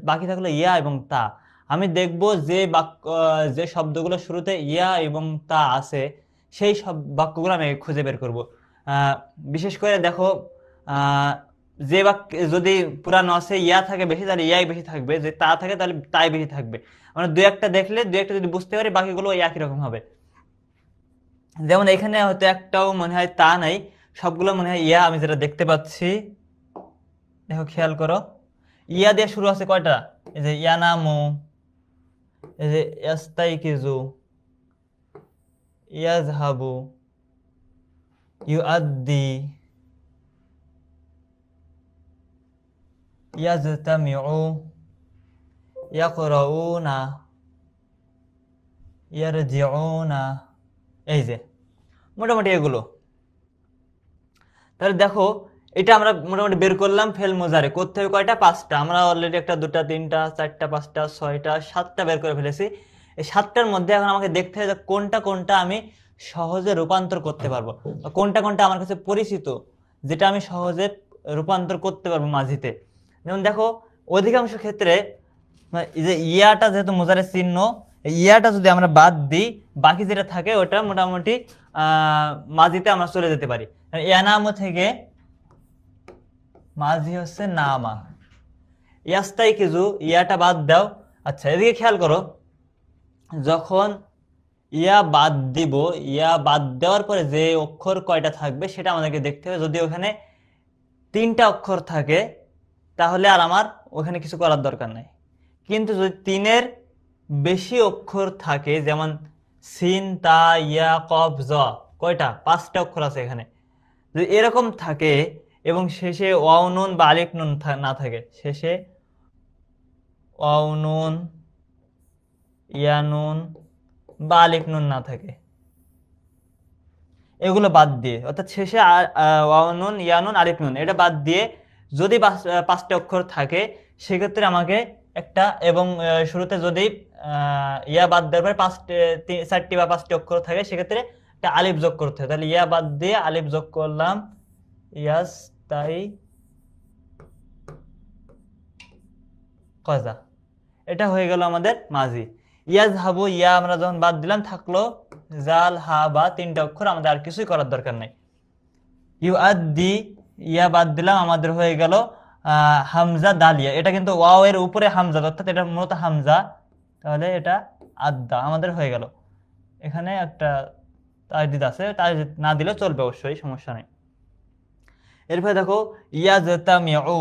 বাকি থাকলো ইয়া এবং তা। আমি দেখব যে বাক্য, যে শব্দগুলো শুরুতে ইয়া এবং তা আছে সেই সব বাক্যগুলো আমি খুঁজে বের করব। বিশেষ করে দেখো, যে বাক্য যদি পুরা নসে ইয়া থাকে বেশি তাহলে ইয়াই বেশি থাকবে, যে তা থাকে তাহলে তাই বেশি থাকবে। আমরা দুই একটা দেখলে দুই একটা যদি বুঝতে পারি বাকিগুলো একই রকম হবে। যেমন এখানে হয়তো একটাও মনে হয় তা নাই, সবগুলো মনে হয় ইয়া, আমি যেটা দেখতে পাচ্ছি। দেখো খেয়াল করো, ইয়া দিয়ে শুরু আছে কয়টা? এই যে ইয়ানামু, এই যে ইয়াস্তাইকিজু, ইয়াজহাবু, ইউআদ্দি, ইয়াজতামিউ, ইয়াকরাউনা, ইয়ারজিউনা, এই যে মোটামুটি এগুলো। তাহলে দেখো, এটা আমরা মোটামুটি বের করলাম ফেল মুজারে, করতে হবে কয়টা? 5টা। আমরা অলরেডি 1, 2, 3, 4, 5, 6, 7টা বের করে ফেলেছি। এই 7টার মধ্যে এখন আমাকে দেখতে হবে কোনটা কোনটা আমি সহজে রূপান্তর করতে পারবো, কোনটা কোনটা আমার কাছে পরিচিত, যেটা আমি সহজে রূপান্তর করতে পারবো মাঝিতে। যেমন দেখো, অধিকাংশ ক্ষেত্রে এই যে ইয়াটা যেহেতু মুজারের চিহ্ন, ইয়াটা যদি আমরা বাদ দিই বাকি যেটা থাকে ওটা মোটামুটি মাঝিতে আমরা চলে যেতে পারি। ইয়ানামু থেকে মাঝি হচ্ছে নামা, ইয়াস্তাইকিজু, ইয়াটা বাদ দাও। আচ্ছা, এদিকে খেয়াল করো, যখন ইয়া বাদ দিব, ইয়া বাদ দেওয়ার পরে যে অক্ষর কয়টা থাকবে সেটা আমাদেরকে দেখতে হবে। যদি ওখানে 3টা অক্ষর থাকে তাহলে আর আমার ওখানে কিছু করার দরকার নাই, কিন্তু যদি 3-এর বেশি অক্ষর থাকে, যেমন সিন, তা, ইয়া, কফ, জ, কয়টা? 5টা অক্ষর আছে এখানে। যদি এরকম থাকে এবং শেষে ওয়াও নুন বা আলিফ নুন না থাকে, শেষে ওয়াও নুন, ইয়া নুন বা আলিফ নুন না থাকে, এগুলো বাদ দিয়ে, অর্থাৎ শেষে ওয়াও নুন, ইয়া নুন, আলিফ নুন এটা বাদ দিয়ে যদি 5টা অক্ষর থাকে সেক্ষেত্রে আমাকে একটা, এবং শুরুতে যদি ইয়া বাদ দেওয়ার পরে 4টি বা 5টি অক্ষর থাকে সেক্ষেত্রে একটা আলিফ যোগ করতে হয়। তাহলে ইয়া বাদ দিয়ে আলিফ যোগ করলাম, ইয়াস তাই কজা, এটা হয়ে গেল আমাদের মাজি। ইয়াজহাবু, ইয়া আমরা যখন বাদ দিলাম থাকলো জাল, হা, বা 3টা অক্ষর, আমাদের আর কিছুই করার দরকার নাই। ইউআদ্দি, ইয়া বাদ দিলাম, আমাদের হয়ে গেল হামজা দালিয়া, এটা কিন্তু ওয়াও এর উপরে হামজা, অর্থাৎ এটা মূলত হামজা, তাহলে এটা আদ্দা আমাদের হয়ে গেল। এখানে একটা তাজদিদ আছে, তাজদিদ না দিলেও চলবে, অবশ্যই সমস্যা নেই। এরপরে দেখো ইয়াজতামিউ,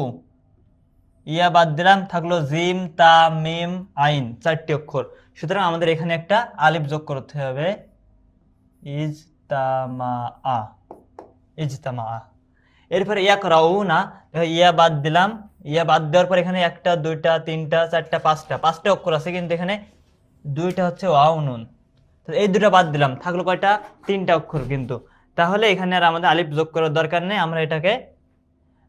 ইয়া বাদ দিলাম, থাকলো জিম তা মিম আইন, 4টি অক্ষর। সুতরাং আমাদের এখানে একটা আলিফ যোগ করতে হবে, ইজতামা, ইজতামা। এরপরে ইয়াকরাউনা, ইয়া বাদ দিলাম, ইয়া বাদ দেওয়ার পর এখানে 1টা 2টা 3টা 4টা 5টা অক্ষর আছে, কিন্তু এখানে 2টা হচ্ছে ওয়াও নুন, তো এই 2টা বাদ দিলাম, থাকলো কয়টা? 3টা অক্ষর কিন্তু। তাহলে এখানে আর আমাদের আলিফ যোগ করার দরকার নেই, আমরা এটাকে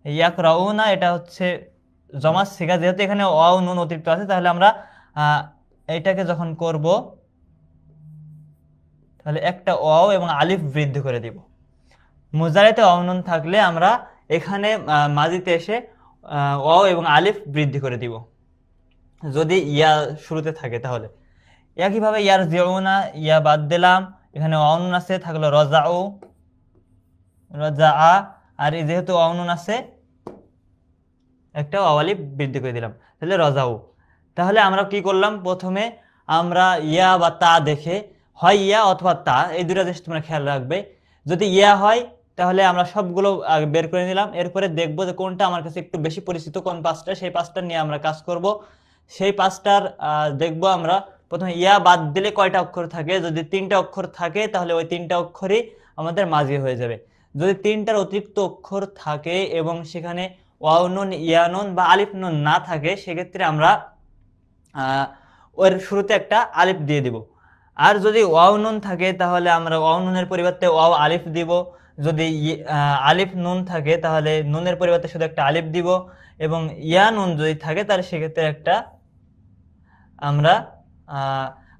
ইয়াকরাউনা, এটা হচ্ছে জমা সিগা, যেহেতু এখানে ওয়াও নুন অতিরিক্ত আছে, তাহলে আমরা এইটাকে যখন করব তাহলে একটা ওয়াও এবং আলিফ বৃদ্ধি করে দিব। মুজারিতে ওয়াও নুন থাকলে আমরা এখানে মাজিতে এসে ওয়াও এবং আলিফ বৃদ্ধি করে দিব, যদি ইয়া শুরুতে থাকে তাহলে। একইভাবে ইয়ার জিউনা, ইয়া বাদ দিলাম, এখানে ওয়াও নুন আছে, থাকলো রজাউ, রজা, আর যেহেতু ওয়াও নুন আছে একটা ওয়াও আলিফ বৃদ্ধি করে দিলাম, তাহলে রজাউ। তাহলে আমরা কি করলাম, প্রথমে আমরা ইয়া বা তা দেখে, হয় ইয়া অথবা তা, এই 2টা জিনিস তোমরা খেয়াল রাখবে। যদি ইয়া হয় তাহলে আমরা সবগুলো বের করে নিলাম, এরপরে দেখবো যে কোনটা আমার কাছে একটু বেশি পরিচিত, কোন 5টা, সেই 5টা নিয়ে আমরা কাজ করব। সেই 5টার দেখবো আমরা প্রথমে ইয়া বাদ দিলে কয়টা অক্ষর থাকে, যদি 3টা অক্ষর থাকে তাহলে ওই 3টা অক্ষরই আমাদের মাঝি হয়ে যাবে। যদি 3টার অতিরিক্ত অক্ষর থাকে এবং সেখানে ওয়াও নুন, ইয়া নুন বা আলিফ নুন না থাকে, সেক্ষেত্রে আমরা ওর শুরুতে একটা আলিফ দিয়ে দিব। আর যদি ওয়াও নুন থাকে তাহলে আমরা ওয়াও নুনের পরিবর্তে ওয়াও আলিফ দিব। যদি আলিফ নুন থাকে তাহলে নুনের পরিবর্তে শুধু একটা আলিফ দিব, এবং ইয়া নুন যদি থাকে তাহলে সেক্ষেত্রে একটা আমরা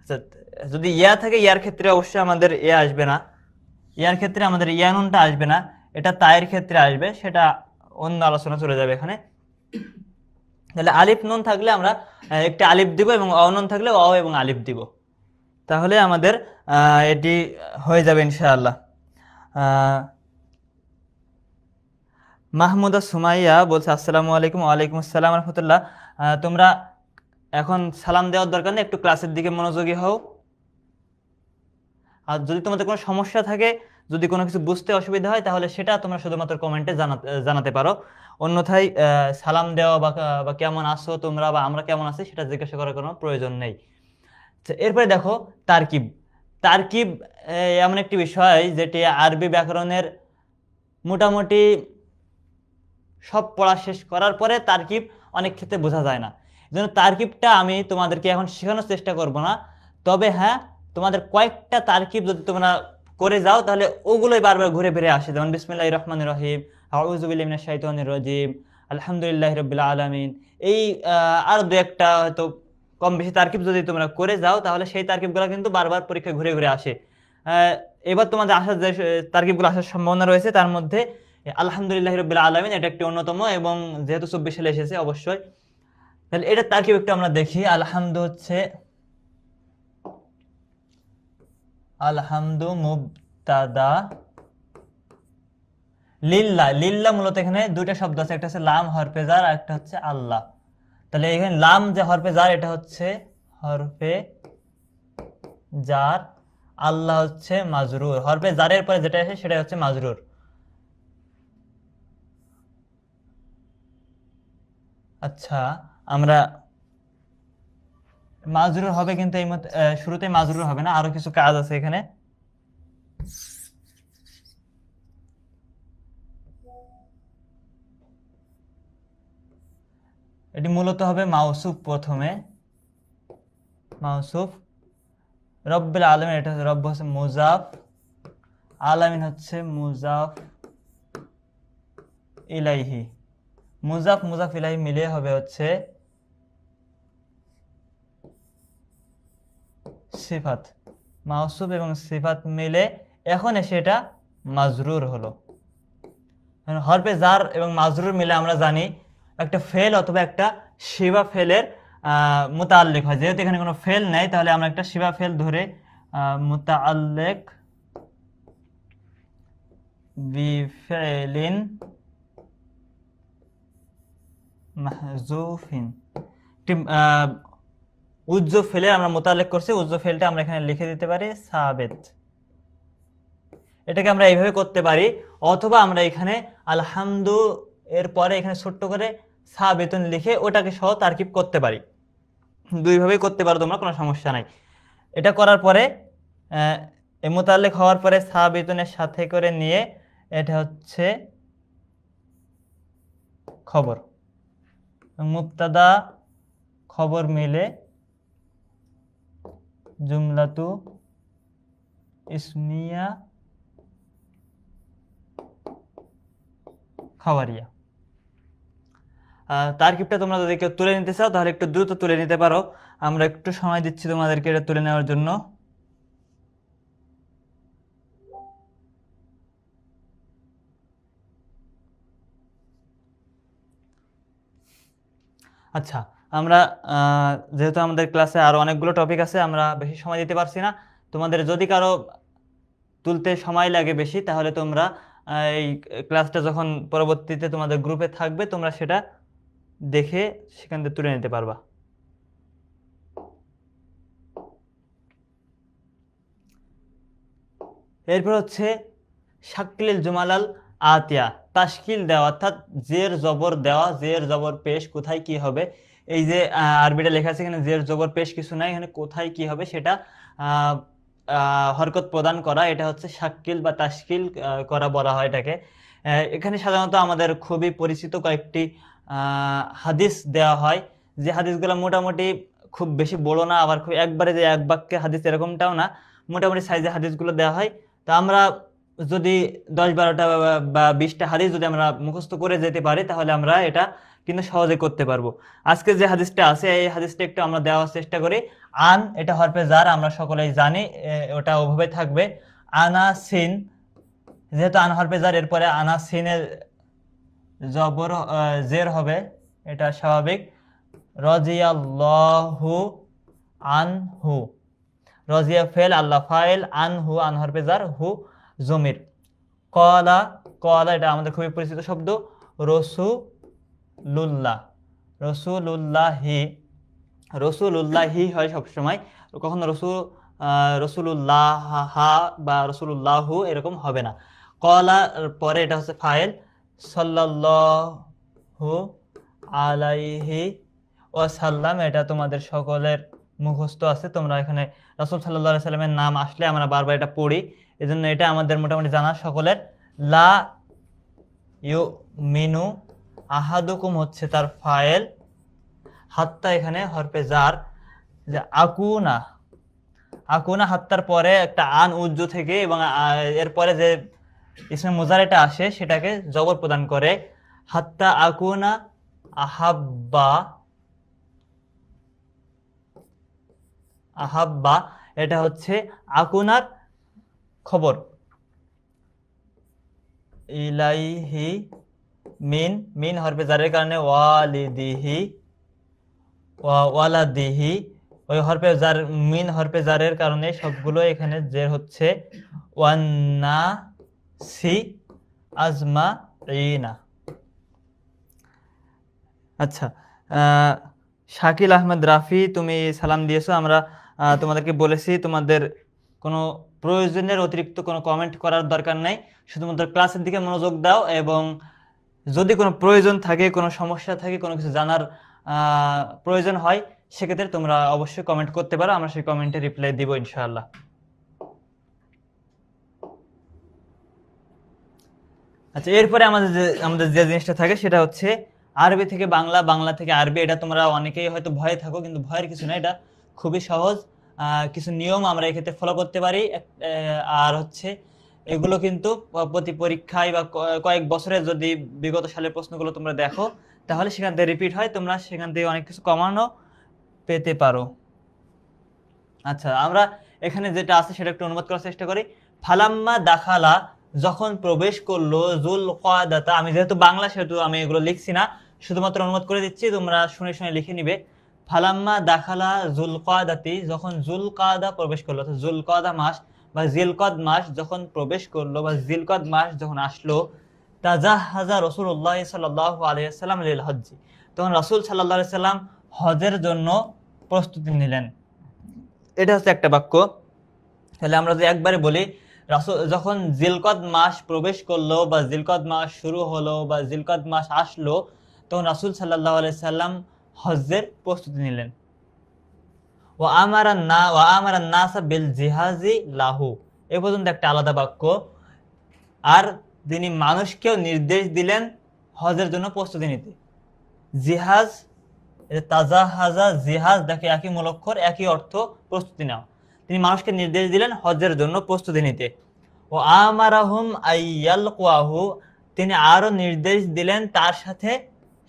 আচ্ছা, যদি ইয়া থাকে, ইয়ার ক্ষেত্রে অবশ্যই আমাদের ইয়া আসবে না, ইয়ার ক্ষেত্রে আমাদের ইয়া নুনটা আসবে না, এটা তায়ের ক্ষেত্রে আসবে, সেটা অন্য আলোচনা চলে যাবে এখানে। তাহলে আলিফ নুন থাকলে আমরা একটা আলিফ দিব, এবং অ নুন থাকলে অ এবং আলিফ দিব, তাহলে আমাদের এটি হয়ে যাবে ইনশাআল্লাহ। মাহমুদা সুমাইয়া বলছে আসসালামু আলাইকুম। ওয়ালাইকুম আসসালাম রহমতুল্লাহ। তোমরা এখন সালাম দেওয়ার দরকার নেই, একটু ক্লাসের দিকে মনোযোগী হও। আর যদি তোমাদের কোনো সমস্যা থাকে, যদি কোনো কিছু বুঝতে অসুবিধা হয়, তাহলে সেটা তোমরা শুধুমাত্র কমেন্টে জানাতে পারো। অন্যথায় সালাম দেওয়া বা কেমন আছো তোমরা বা আমরা কেমন আছি সেটা জিজ্ঞাসা করার কোনো প্রয়োজন নেই। এরপরে দেখো তারকিব। তারকিব এমন একটি বিষয় যেটি আরবি ব্যাকরণের মোটামুটি সব পড়া শেষ করার পরে তারকিব অনেক ক্ষেত্রে বোঝা যায় না, যেন তারকিবটা আমি তোমাদেরকে এখন শেখানোর চেষ্টা করব না। তবে হ্যাঁ, তোমাদের কয়েকটা তারকিব যদি তোমরা করে যাও তাহলে ওগুলোই বারবার ঘুরে ফিরে আসে, যেমন বিসমিল্লাহির রহমানির রহিম, আউযু বিল্লাহি মিনাশ শাইতানির রাজিম, আলহামদুলিল্লাহি রাব্বিল আলামিন। এই আর দু একটা হয়তো কম বেশি তারকিব যদি তোমরা করে যাও তাহলে সেই তারকিবগুলো কিন্তু বারবার পরীক্ষায় ঘুরে ঘুরে আসে। এবার তোমাদের আসার যে তারকিবগুলো আসার সম্ভাবনা রয়েছে তার মধ্যে আলহামদুলিল্লাহি রাব্বিল আলামিন এটা একটি অন্যতম, এবং যেহেতু 24 সালে এসেছে অবশ্যই। তাহলে এটা তারকিব একটু আমরা দেখি। আলহামদু হচ্ছে আলহামদু মুবতাদা, লিল্লাহ, লিল্লাহ মূলত এখানে 2টা শব্দ আছে, একটা হচ্ছে লাম হরফে জার আর একটা হচ্ছে আল্লাহ। তাহলে এখানে লাম যে হরফে জার এটা হচ্ছে হরফে জার, আল্লাহ হচ্ছে মাজরুর, হরফে জারের পরে যেটা আসে সেটা হচ্ছে মাজরুর। আচ্ছা, আমরা মাজরুর হবে, কিন্তু এই শুরুতে মাজরুর হবে না, আরো কিছু কাজ আছে এখানে। এটি মূলত হবে মাউসুফ, প্রথমে মাউসুফ। রব্বিল আলামিন, এটা রব্ব হচ্ছে মুজাফ, আলামিন হচ্ছে মুজাফ ইলাইহি, মুজাফ মুজাফ ইলাইহি মিলে হবে হচ্ছে সিফাত। মাউসুফ এবং সিফাত মিলে এখন এসে এটা মাজরুর হলো। হরফে জার এবং মাজরুর মিলে আমরা জানি একটা ফেল অথবা একটা শিবা ফেলের মুতাআল্লিক হয়। যেহেতু এখানে কোনো ফেল নেই তাহলে আমরা একটা শিবা ফেল ধরে মুতাআল্লিক বিফেলিন মাহজুফিন, উজ্জ ফেলে আমরা মোতালেক করছি, উজ্জ ফেলটা আমরা এখানে লিখে দিতে পারি সাবেত। এটাকে আমরা এইভাবে করতে পারি, অথবা আমরা এখানে আলহামদু এর পরে এখানে ছোট্ট করে সাবেতুন লিখে ওটাকে সহ তারকিব করতে পারি। দুইভাবেই করতে পারো তোমরা, কোনো সমস্যা নাই। এটা করার পরে মোতালেক হওয়ার পরে সাবেতুনের সাথে করে নিয়ে এটা হচ্ছে খবর, মুবতাদা খবর মিলে জুমলাতু ইসমিয়া খাবারিয়া। তারকিবটা তোমরা যদি কেউ তুলে নিতে চাও তাহলে একটু দ্রুত তুলে নিতে পারো, আমরা একটু সময় দিচ্ছি তোমাদেরকে এটা তুলে নেওয়ার জন্য। আচ্ছা, আমরা যেহেতু আমাদের ক্লাসে আরো অনেকগুলো টপিক আছে, আমরা বেশি সময় দিতে পারছি না। তোমাদের যদি কারো তুলতে সময় লাগে বেশি, তাহলে তোমরা এই ক্লাসটা যখন পরবর্তীতে তোমাদের গ্রুপে থাকবে তোমরা সেটা দেখে সেখান থেকে তুলে নিতে পারবা। এরপর হচ্ছে শাকিল জুমালাল আতিয়া, তাশকিল দেওয়া অর্থাৎ জের জবর দেওয়া, জের জবর পেশ কোথায় কি হবে। এই যে আরবিটা লেখা আছে এখানে জের জবর পেশ কিছু নাই, এখানে কোথায় কি হবে সেটা হরকত প্রদান করা, এটা হচ্ছে শাকিল বা তাশকিল করা বলা হয় এটাকে। এখানে সাধারণত আমাদের খুবই পরিচিত কয়েকটি হাদিস দেওয়া হয়, যে হাদিসগুলো মোটামুটি খুব বেশি বড় না, আবার খুব একবারে যে এক বাক্যের হাদিস এরকমটাও না, মোটামুটি সাইজে হাদিসগুলো দেওয়া হয়। তা আমরা যদি 10-12টা বা 20টা হাদিস যদি আমরা মুখস্থ করে যেতে পারি তাহলে আমরা এটা কিন্তু সহজে করতে পারবো। আজকে যে হাদিসটা আছে এই হাদিসটা একটু আমরা দেওয়ার চেষ্টা করি। আন এটা হরফে জার, আমরা সকলেই জানি, ওটা ওভাবে থাকবে। আনা সিন, যেহেতু আন হরফে জার এরপরে আনা সিনের জবর জের হবে, এটা স্বাভাবিক। রাদিয়াল্লাহু আনহু, রাজিয়া ফেল, আল্লাহ ফাইল, আনহু আন হরফে জার, হু জমির। কলা, কলা এটা আমাদের খুবই পরিচিত শব্দ। রসুলুল্লাহ, রসুলুল্লাহি, রসুলুল্লাহি হয় সবসময়, কখনো রসুলুল্লাহ বা রসুলুল্লাহু এরকম হবে না। কলা পরে এটা হচ্ছে ফাইল, সাল্লাল্লাহু আলাইহি ওয়াসাল্লাম, এটা তোমাদের সকলের মুখস্থ আছে। তোমরা এখানে রাসূল সাল্লাল্লাহু আলাইহি সাল্লামের নাম আসলে আমরা বারবার এটা পড়ি, এজন্য এটা আমাদের মোটামুটি জানা সকলের। লা ইউমিনু আহাদুকুম হচ্ছে তার ফাইল, হাত্তা এখানে হরফে জার, যে আকুনা, আকুনা হাত্তার পরে একটা আন উজ্জু থেকে এবং এরপরে যে ইসমে মুজারেটা আসে সেটাকে জবর প্রদান করে। হাত্তা আকুনা আহাব্বা, আহাব্বা এটা হচ্ছে আকুনার খবর। ইলাইহি মিন, মিন হরফে জারের কারণে ওয়ালিদিহি, ওয়ালাদিহি, ওই হরফে জার, মিন হরফে জারের কারণে সবগুলো এখানে জের হচ্ছে। ওয়ান্নাসি আজমাইনা। আচ্ছা, শাকিল আহমেদ রাফি তুমি সালাম দিয়েছো, আমরা তোমাদেরকে বলেছি তোমাদের কোনো প্রয়োজনের অতিরিক্ত কোনো কমেন্ট করার দরকার নেই, শুধুমাত্র ক্লাসের দিকে মনোযোগ দাও, এবং যদি কোনো প্রয়োজন থাকে, কোনো সমস্যা থাকে, কোনো কিছু জানার প্রয়োজন হয় সেক্ষেত্রে তোমরা অবশ্যই কমেন্ট করতে পারো, আমরা সেই কমেন্টে রিপ্লাই দিব ইনশাআল্লাহ। আচ্ছা, এরপরে আমাদের যে জিনিসটা থাকে সেটা হচ্ছে আরবি থেকে বাংলা, বাংলা থেকে আরবি। এটা তোমরা অনেকেই হয়তো ভয়ে থাকো, কিন্তু ভয়ের কিছু না, এটা খুবই সহজ। কিছু নিয়ম আমরা এক্ষেত্রে ফলো করতে পারি, আর হচ্ছে এগুলো কিন্তু প্রতি পরীক্ষায় বা কয়েক বছরের যদি বিগত সালের প্রশ্নগুলো তোমরা দেখো তাহলে সেখান থেকে রিপিট হয়, তোমরা সেখান থেকে অনেক কিছু কমানো পেতে পারো। আচ্ছা, আমরা এখানে যেটা আছে সেটা একটু অনুবাদ করার চেষ্টা করি। ফালাম্মা দাখালা, যখন প্রবেশ করলো, জুল কাদাতা, আমি যেহেতু বাংলা সেহেতু আমি এগুলো লিখছি না, শুধুমাত্র অনুবাদ করে দিচ্ছি, তোমরা শুনে শুনে লিখে নিবে। ফালাম্মা দাখালা জুল কাদাতি, যখন জুল কাদা প্রবেশ করলো, অর্থাৎ জুল কাদা মাস বা জিলকদ মাস যখন প্রবেশ করলো বা জিলকদ মাস যখন আসলো, তাজাহাজা রাসূলুল্লাহ সাল্লাল্লাহু আলাইহি ওয়াসাল্লাম লিল হজ্জ, তখন রাসূল সাল্লাল্লাহু আলাইহি সাল্লাম হজের জন্য প্রস্তুতি নিলেন। এটা হচ্ছে একটা বাক্য। তাহলে আমরা যদি একবারে বলি, রাসূল যখন জিলকদ মাস প্রবেশ করলো বা জিলকদ মাস শুরু হলো বা জিলকদ মাস আসলো, তখন রাসূল সাল্লাল্লাহু আলাইহি সাল্লাম হজ্জের প্রস্তুতি নিলেন। ওয়া আমারান নাসা বিল জিহাজি লাহু, এ পর্যন্ত একটা আলাদা বাক্য। আর তিনি মানুষকেও নির্দেশ দিলেন হজের জন্য প্রস্তুতি নিতে। জিহাজ, তাজাহাজা, জিহাজ, দেখে একই মূল অক্ষর, একই অর্থ, প্রস্তুতি নেওয়া। তিনি মানুষকে নির্দেশ দিলেন হজের জন্য প্রস্তুতি নিতে। ও আমারাহুম আইয়ালকুহু, তিনি আরো নির্দেশ দিলেন তার সাথে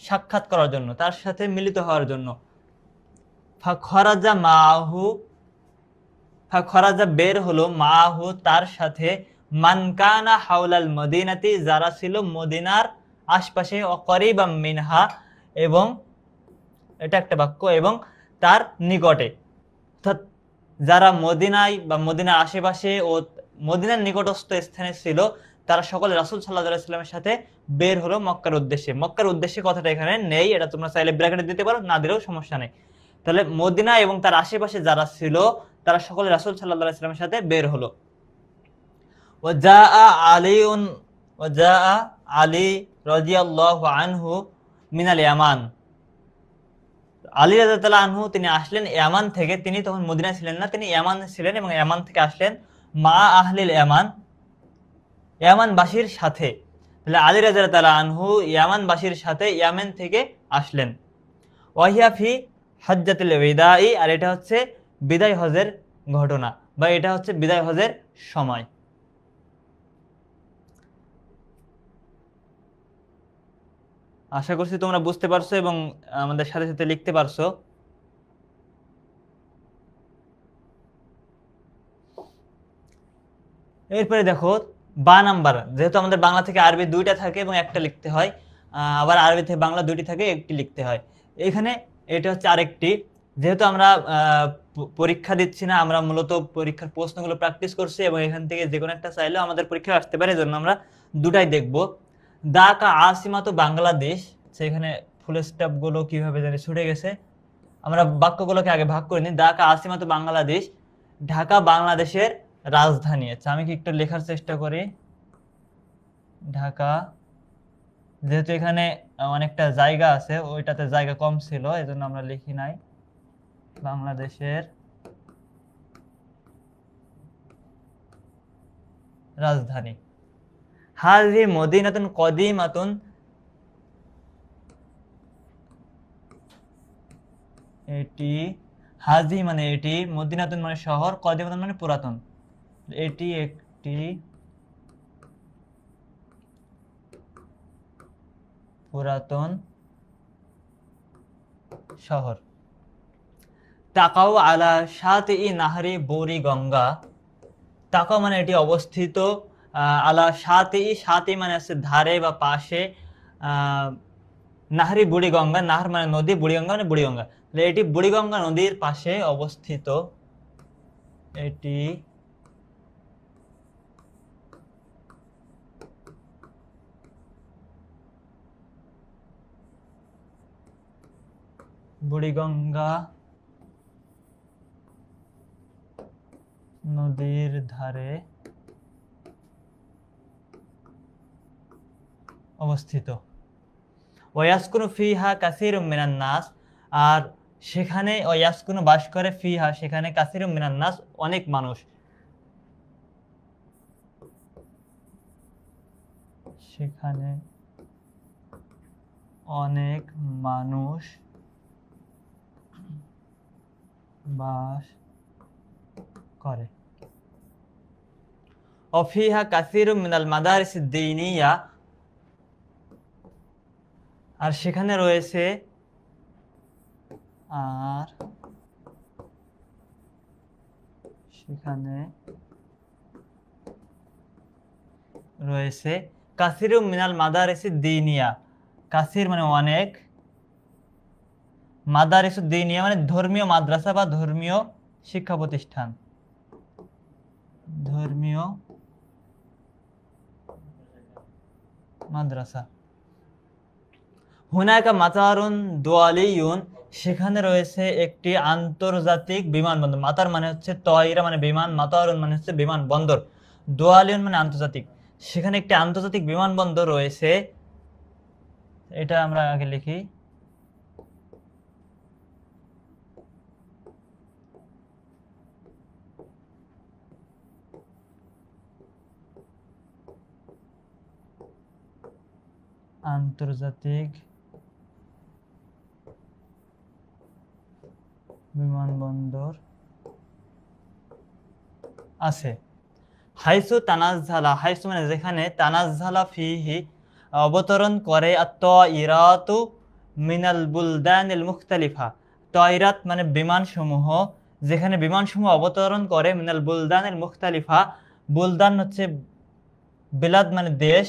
সাক্ষাৎ করার জন্য, তার সাথে মিলিত হওয়ার জন্য। ফাখরাজা মাহু, ফাখরাজা বের হলো, মাহু তার সাথে, মানকানা হাউলাল মদিনাতি, যারা ছিল মদিনার আশপাশে, অকরিবাম মিনহা, এবং এটা একটা বাক্য, এবং তার নিকটে, অর্থাৎ যারা মদিনায় বা মদিনার আশেপাশে ও মদিনার নিকটস্থ স্থানে ছিল, তারা সকলে রাসূল সাল্লাল্লাহু আলাইহি ওয়াসাল্লামের সাথে বের হলো মক্কার উদ্দেশ্যে। মক্কার উদ্দেশ্যে কথাটা এখানে নেই, এটা তোমরা চাইলে ব্র্যাকেটে দিতে পারো, না দিলেও সমস্যা নেই। তাহলে মদিনা এবং তার আশেপাশে যারা ছিল, তারা সকলে রাসূল সাল্লাল্লাহু আলাইহি ওয়াসাল্লামের সাথে বের হলো। ওয়াজাআ আলীউন, ওয়াজাআ আলী রাদিয়াল্লাহু আনহু মিনাল ইয়ামান, আলী রাদিয়াল্লাহু আনহু তিনি আসলেন ইয়ামান থেকে। তিনি তখন মদিনায় ছিলেন না, তিনি ইয়ামানে ছিলেন, এবং ইয়ামান থেকে আসলেন মা আহলিল ইয়ামান, ইয়ামানবাসীর সাথে। তাহলে আলী রাদিয়াল্লাহু আনহু ইয়ামানবাসীর সাথে ইয়ামেন থেকে আসলেন। ওয়াহিয়া ফি হজ্জাতুল বিদাই, আর এটা হচ্ছে বিদায় হজের ঘটনা, বা এটা হচ্ছে বিদায় হজের সময়। আশা করছি তোমরা বুঝতে পারছো এবং আমাদের সাথে সাথে লিখতে পারছো। এরপরে দেখো বা নাম্বার, যেহেতু আমাদের বাংলা থেকে আরবি দুইটা থাকে এবং একটা লিখতে হয়, আবার আরবি থেকে বাংলা দুইটি থাকে, একটি লিখতে হয়। এখানে এটা হচ্ছে আরেকটি। যেহেতু আমরা পরীক্ষা দিচ্ছি না, আমরা মূলত পরীক্ষার প্রশ্নগুলো প্র্যাকটিস করছি, এবং এখান থেকে যে কোনো একটা চাইলেও আমাদের পরীক্ষা আসতে পারে, এজন্য আমরা দুটাই দেখব। ঢাকা আসিমা তো বাংলাদেশ, সেখানে ফুল স্টপ গুলো কিভাবে জানি ছুটে গেছে। আমরা বাক্যগুলোকে আগে ভাগ করে নিই। ঢাকা আসিমা তো বাংলাদেশ, ঢাকা বাংলাদেশের রাজধানী। আচ্ছা, আমি কি একটু লেখার চেষ্টা করি। ঢাকা, যেহেতু এখানে অনেকটা জায়গা আছে, ওইটাতে জায়গা কম ছিল, এজন্য আমরা লিখি নাই। বাংলাদেশের রাজধানী। হাজি মদিনাতুন কদিমাতুন, এটি, হাজি মানে এটি, মদিনাতুন মানে শহর, কদিমাতুন মানে পুরাতন, এটি একটি পুরাতন শহর। তাকাও আলা শাতিই নাহরি বুড়িগঙ্গা, তাকাও মানে এটি অবস্থিত, আলা শাতিই, শাতি মানে আছে ধারে বা পাশে, নাহরি বুড়িগঙ্গা, নাহর মানে নদী, বুড়িগঙ্গা মানে বুড়িগঙ্গা, এটি বুড়িগঙ্গা নদীর পাশে অবস্থিত। এটি বুড়িগঙ্গা নদীর ধারে অবস্থিত। ওয়াসকুনু ফিহা কাসীরুম মিনান নাস, আর সেখানে ওয়াসকুনু বাস করে, ফিহা সেখানে, কাসীরুম মিনান নাস অনেক মানুষ, সেখানে অনেক মানুষ বাস করে। অফিহা কাসীরুম মিনাল মাদারিস দ্বীনিয়া, আর সেখানে রয়েছে, আর সেখানে রয়েছে কাসীরুম মিনাল মাদারিস দ্বীনিয়া, কাসীর মানে অনেক, মাদারিস দ্বীনিয়া মানে ধর্মীয় মাদ্রাসা বা ধর্মীয় শিক্ষা প্রতিষ্ঠান, ধর্মীয় মাদ্রাসা। হুনাকা মাতারুন দুয়ালিয়ুন, সেখানে রয়েছে একটি আন্তর্জাতিক বিমানবন্দর। মাতার মানে হচ্ছে তয়রা মানে বিমান, মাতারুন মানে হচ্ছে বিমানবন্দর, দুয়ালিয়ুন মানে আন্তর্জাতিক। সেখানে একটি আন্তর্জাতিক বিমানবন্দর রয়েছে। এটা আমরা আগে লিখি। আন্তর্জাতিক বিমানবন্দর আছে। হাইসু তানাজ্জালা, হাইসু মানে যেখানে, তানাজ্জালা ফিহি অবতরণ করে, আত-তায়রাতু মিনাল বুলদানিল মুখতালিফা, তায়রাত মানে বিমানসমূহ, যেখানে বিমানসমূহ অবতরণ করে, মিনাল বুলদানিল মুখতালিফা, বুলদান হচ্ছে বিলাদ মানে দেশ,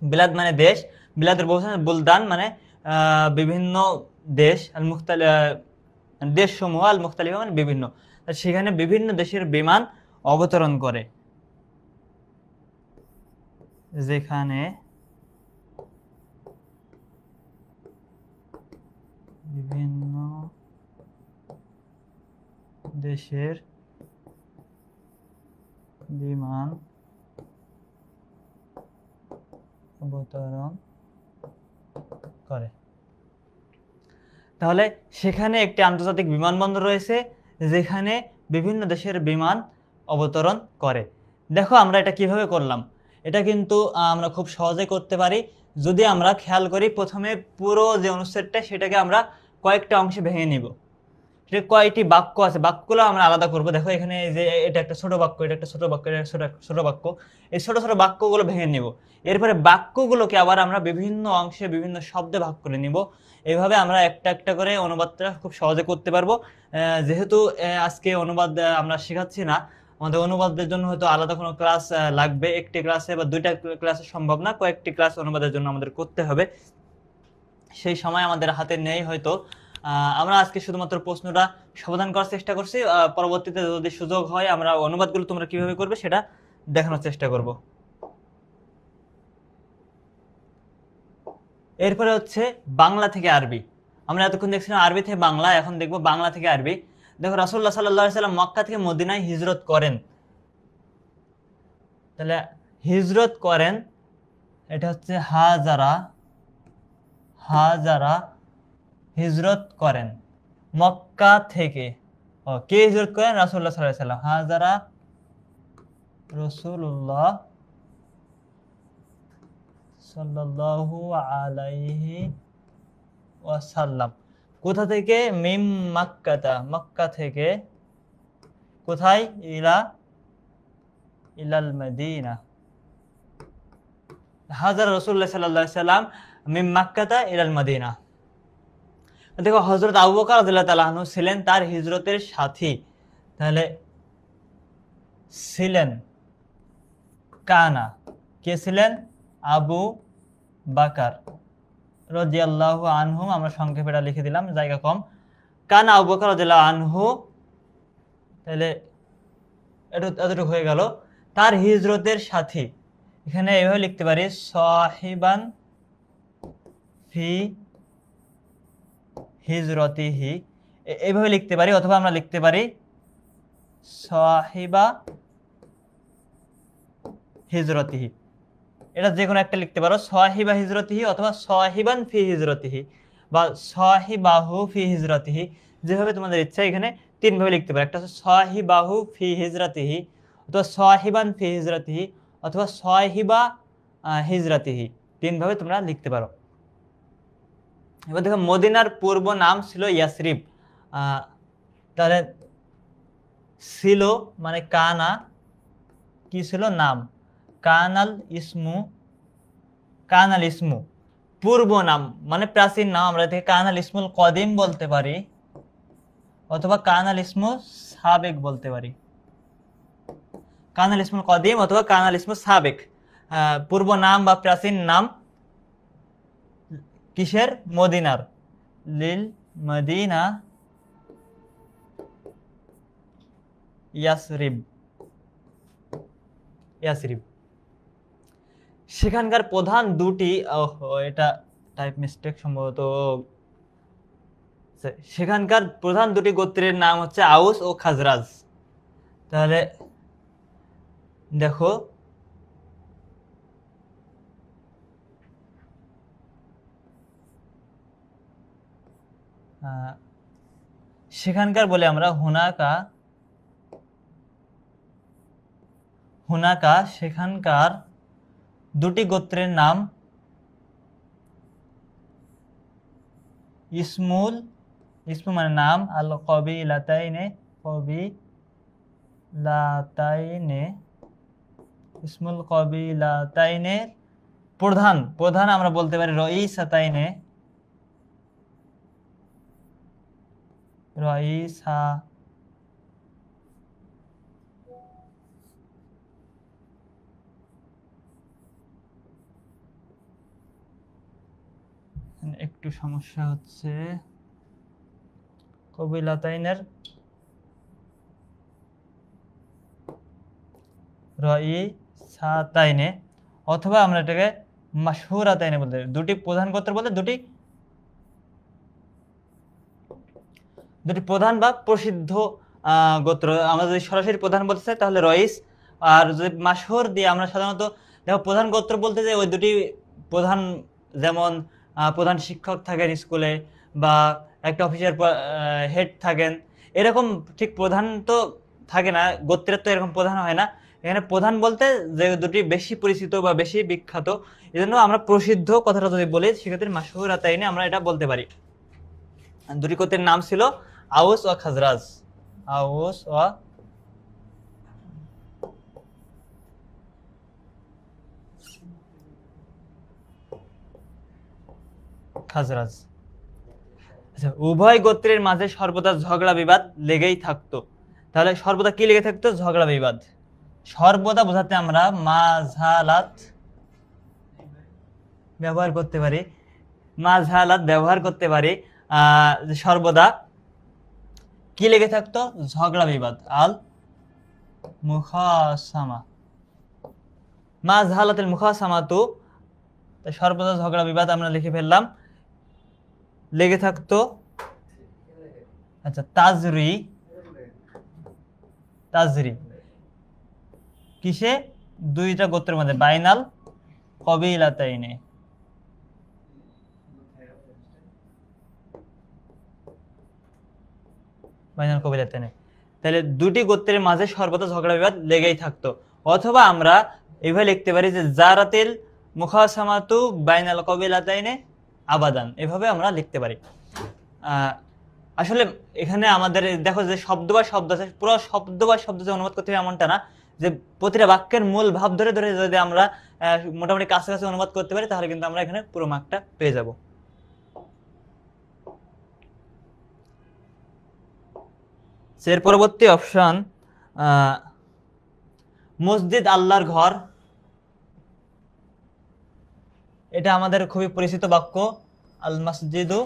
বিলাদ মানে দেশ, বিলাদের বহু বুলদান মানে বিভিন্ন দেশ, আল মুখতালি দেশসমূহ, আল মুখতালিফা মানে বিভিন্ন, সেখানে বিভিন্ন দেশের বিমান অবতরণ করে, যেখানে বিভিন্ন দেশের বিমান অবতরণ করে। তাহলে সেখানে একটি আন্তর্জাতিক বিমানবন্দর রয়েছে যেখানে বিভিন্ন দেশের বিমান অবতরণ করে। দেখো আমরা এটা কিভাবে করলাম, এটা কিন্তু আমরা খুব সহজে করতে পারি যদি আমরা খেয়াল করি। প্রথমে পুরো যে অনুচ্ছেদটা সেটাকে আমরা কয়েকটা অংশে ভেঙে নিব। সেটা কয়টি বাক্য আছে, বাক্যগুলো আমরা আলাদা করব। দেখো এখানে যে এটা একটা ছোট বাক্য, এটা একটা ছোট বাক্য, এটা ছোট বাক্য, এই ছোট ছোট বাক্যগুলো ভেঙে নিব। এরপরে বাক্যগুলোকে আবার আমরা বিভিন্ন অংশে বিভিন্ন শব্দে ভাগ করে নিব। এইভাবে আমরা একটা একটা করে অনুবাদটা খুব সহজে করতে পারবো। যেহেতু আজকে অনুবাদ আমরা শেখাচ্ছি না, আমাদের অনুবাদের জন্য হয়তো আলাদা কোনো ক্লাস লাগবে। একটি ক্লাসে বা দুইটা ক্লাসে সম্ভব না, কয়েকটি ক্লাস অনুবাদের জন্য আমাদের করতে হবে। সেই সময় আমাদের হাতে নেই হয়তো। আমরা আজকে শুধুমাত্র প্রশ্নটা সমাধান করার চেষ্টা করছি। পরবর্তীতে যদি সুযোগ হয় আমরা অনুবাদগুলো তোমরা কিভাবে করবে সেটা দেখানোর চেষ্টা করব। এরপরে হচ্ছে বাংলা থেকে আরবি। আমরা এতক্ষণ দেখছিলাম আরবি থেকে বাংলা, এখন দেখবো বাংলা থেকে আরবি। দেখো রাসূলুল্লাহ সাল্লাল্লাহু আলাইহি সাল্লাম মক্কা থেকে মদিনায় হিজরত করেন। তাহলে হিজরত করেন এটা হচ্ছে হাজারা, হাজারা হিজরত করেন মক্কা থেকে। কে হিজরত করেন? রাসূলুল্লাহ সাল্লাল্লাহু আলাইহি সাল্লাম। হাজারা রাসূলুল্লাহ সাল্লাল্লাহু আলাইহি ওয়াসাল্লাম। কোথা থেকে? মিম মাক্কাতা, মক্কা থেকে। কোথায়? ইলাল মদিনা। হাজারা রাসূলুল্লাহ সাল্লাল্লাহু আলাইহি সাল্লাম মিম মাক্কাতা ইলাল মদিনা। দেখো হযরত আবু বকর রাদিয়াল্লাহু তাআলা আনহু ছিলেন তার হিজরতের সাথী। তাহলে ছিলেন, কানা, কে ছিলেন? আবু বকর রাদিয়াল্লাহু আনহু। আমরা সংক্ষেপে এটা লিখে দিলাম, জায়গা কম। কানা আবু বকর রাদিয়াল্লাহু আনহু। তাহলে এতটুকু হয়ে গেল। তার হিজরতের সাথী, এখানে এভাবে লিখতে পারি সাহিবান ফি হিজরতিহি, এইভাবে লিখতে পারি। অথবা আমরা লিখতে পারি সাহিবা হিজরতিহি, এটা যে কোনো একটা লিখতে পারো, সাহিবা হিজরতিহি অথবা সাহিবান ফি হিজরতিহি বা সাহিবাহু ফি হিজরতিহি, যেভাবে তোমাদের ইচ্ছা। এখানে তিনভাবে লিখতে পারো, একটা হচ্ছে সাহিবাহু ফি হিজরতিহি, অথবা সাহিবান ফি হিজরতিহি, অথবা সাহিবা হিজরতিহি, তিনভাবে তোমরা লিখতে পারো। এবার দেখো মদিনার পূর্ব নাম ছিল ইয়াসরিব। তাহলে ছিল মানে কানা, কি ছিল? নাম। কানাল ইসমু, কানাল ইসমু পূর্ব নাম মানে প্রাচীন নাম। আমরা এটাকে কানাল ইসমুল কদিম বলতে পারি অথবা কানাল ইসমু সাবেক বলতে পারি। কানাল ইসমুল কদিম অথবা কানাল ইসমু সাবেক, পূর্ব নাম বা প্রাচীন নাম। কিসের? মদিনার। লিল মদিনা ইয়াসরিব, ইয়াসরিব। সেখানকার প্রধান দুটি, এটা টাইপ মিস্টেক সম্ভবত। সেখানকার প্রধান দুটি গোত্রের নাম হচ্ছে আউস ও খাজরাজ। তাহলে দেখো সেখানকার বলে আমরা হুনাকা, সেখানকার দুটি গোত্রের নাম ইসমু মানে নাম, আল কবিলাতাইনে ইসমুল কবিলাতাইনে প্রধান আমরা বলতে পারি রইসাতাইনে, রইসা একটু সমস্যা হচ্ছে, কবিলাতাইনের রইসাতাইনে, অথবা আমরা এটাকে মাশহুরাতাইনে বলতে পারি। দুটি প্রধান গোত্র বলতে দুটি প্রধান বা প্রসিদ্ধ গোত্র। আমরা যদি সরাসরি প্রধান বলতে চাই তাহলে রইস, আর যদি মাশহুর দিয়ে আমরা সাধারণত দেখো প্রধান গোত্র বলতে যে ওই দুটি প্রধান, যেমন প্রধান শিক্ষক থাকেন স্কুলে বা একটা অফিসের হেড থাকেন, এরকম ঠিক প্রধান তো থাকে না, গোত্রের তো এরকম প্রধান হয় না। এখানে প্রধান বলতে যে দুটি বেশি পরিচিত বা বেশি বিখ্যাত, এজন্য আমরা প্রসিদ্ধ কথাটা যদি বলি সেক্ষেত্রে মাশহুরাতাইনে আমরা এটা বলতে পারি। দুটি গোত্রের নাম ছিল আউস ও খাজরাজ। আউস ও খাজরাজ। আচ্ছা, উভয় গোত্রের মাঝে সর্বদা ঝগড়া বিবাদ লেগেই থাকতো। তাহলে সর্বদা কি লেগে থাকতো? ঝগড়া বিবাদ। সর্বদা বোঝাতে আমরা মাঝালাত ব্যবহার করতে পারি, মাঝালাত ব্যবহার করতে পারি। সর্বদা কি লেগে থাকতো? ঝগড়া বিবাদ। আল মুখাসামা, মাঝালাতুল মুখাসামাতু, সর্বদা ঝগড়া বিবাদ আমরা লিখে ফেললাম, লেগে থাকতো। আচ্ছা, তাজরি কিসে? দুইটা গোত্রের মধ্যে, বাইনাল কবিলাতাইনে। বাইনাল কবিলাতাইনে, তাহলে দুটি গোত্রের মাঝে সর্বদা ঝগড়া বিবাদ লেগেই থাকতো। অথবা আমরা এভাবে লিখতে পারি যে জারাতিল মুখাসামাতু বাইনাল কবিলাতাইনে আবাদান, এভাবে আমরা লিখতে পারি। আসলে এখানে আমাদের দেখো যে শব্দ বা শব্দ আছে, পুরো শব্দ বা শব্দ যে অনুবাদ করতে হবে এমনটা না, যে প্রতিটা বাক্যের মূল ভাব ধরে ধরে যদি আমরা মোটামুটি কাছাকাছি অনুবাদ করতে পারি তাহলে কিন্তু আমরা এখানে পুরো মার্কটা পেয়ে যাব। এর পরবর্তী অপশন, মসজিদ আল্লাহর ঘর। এটা আমাদের খুবই পরিচিত বাক্য, আল মসজিদু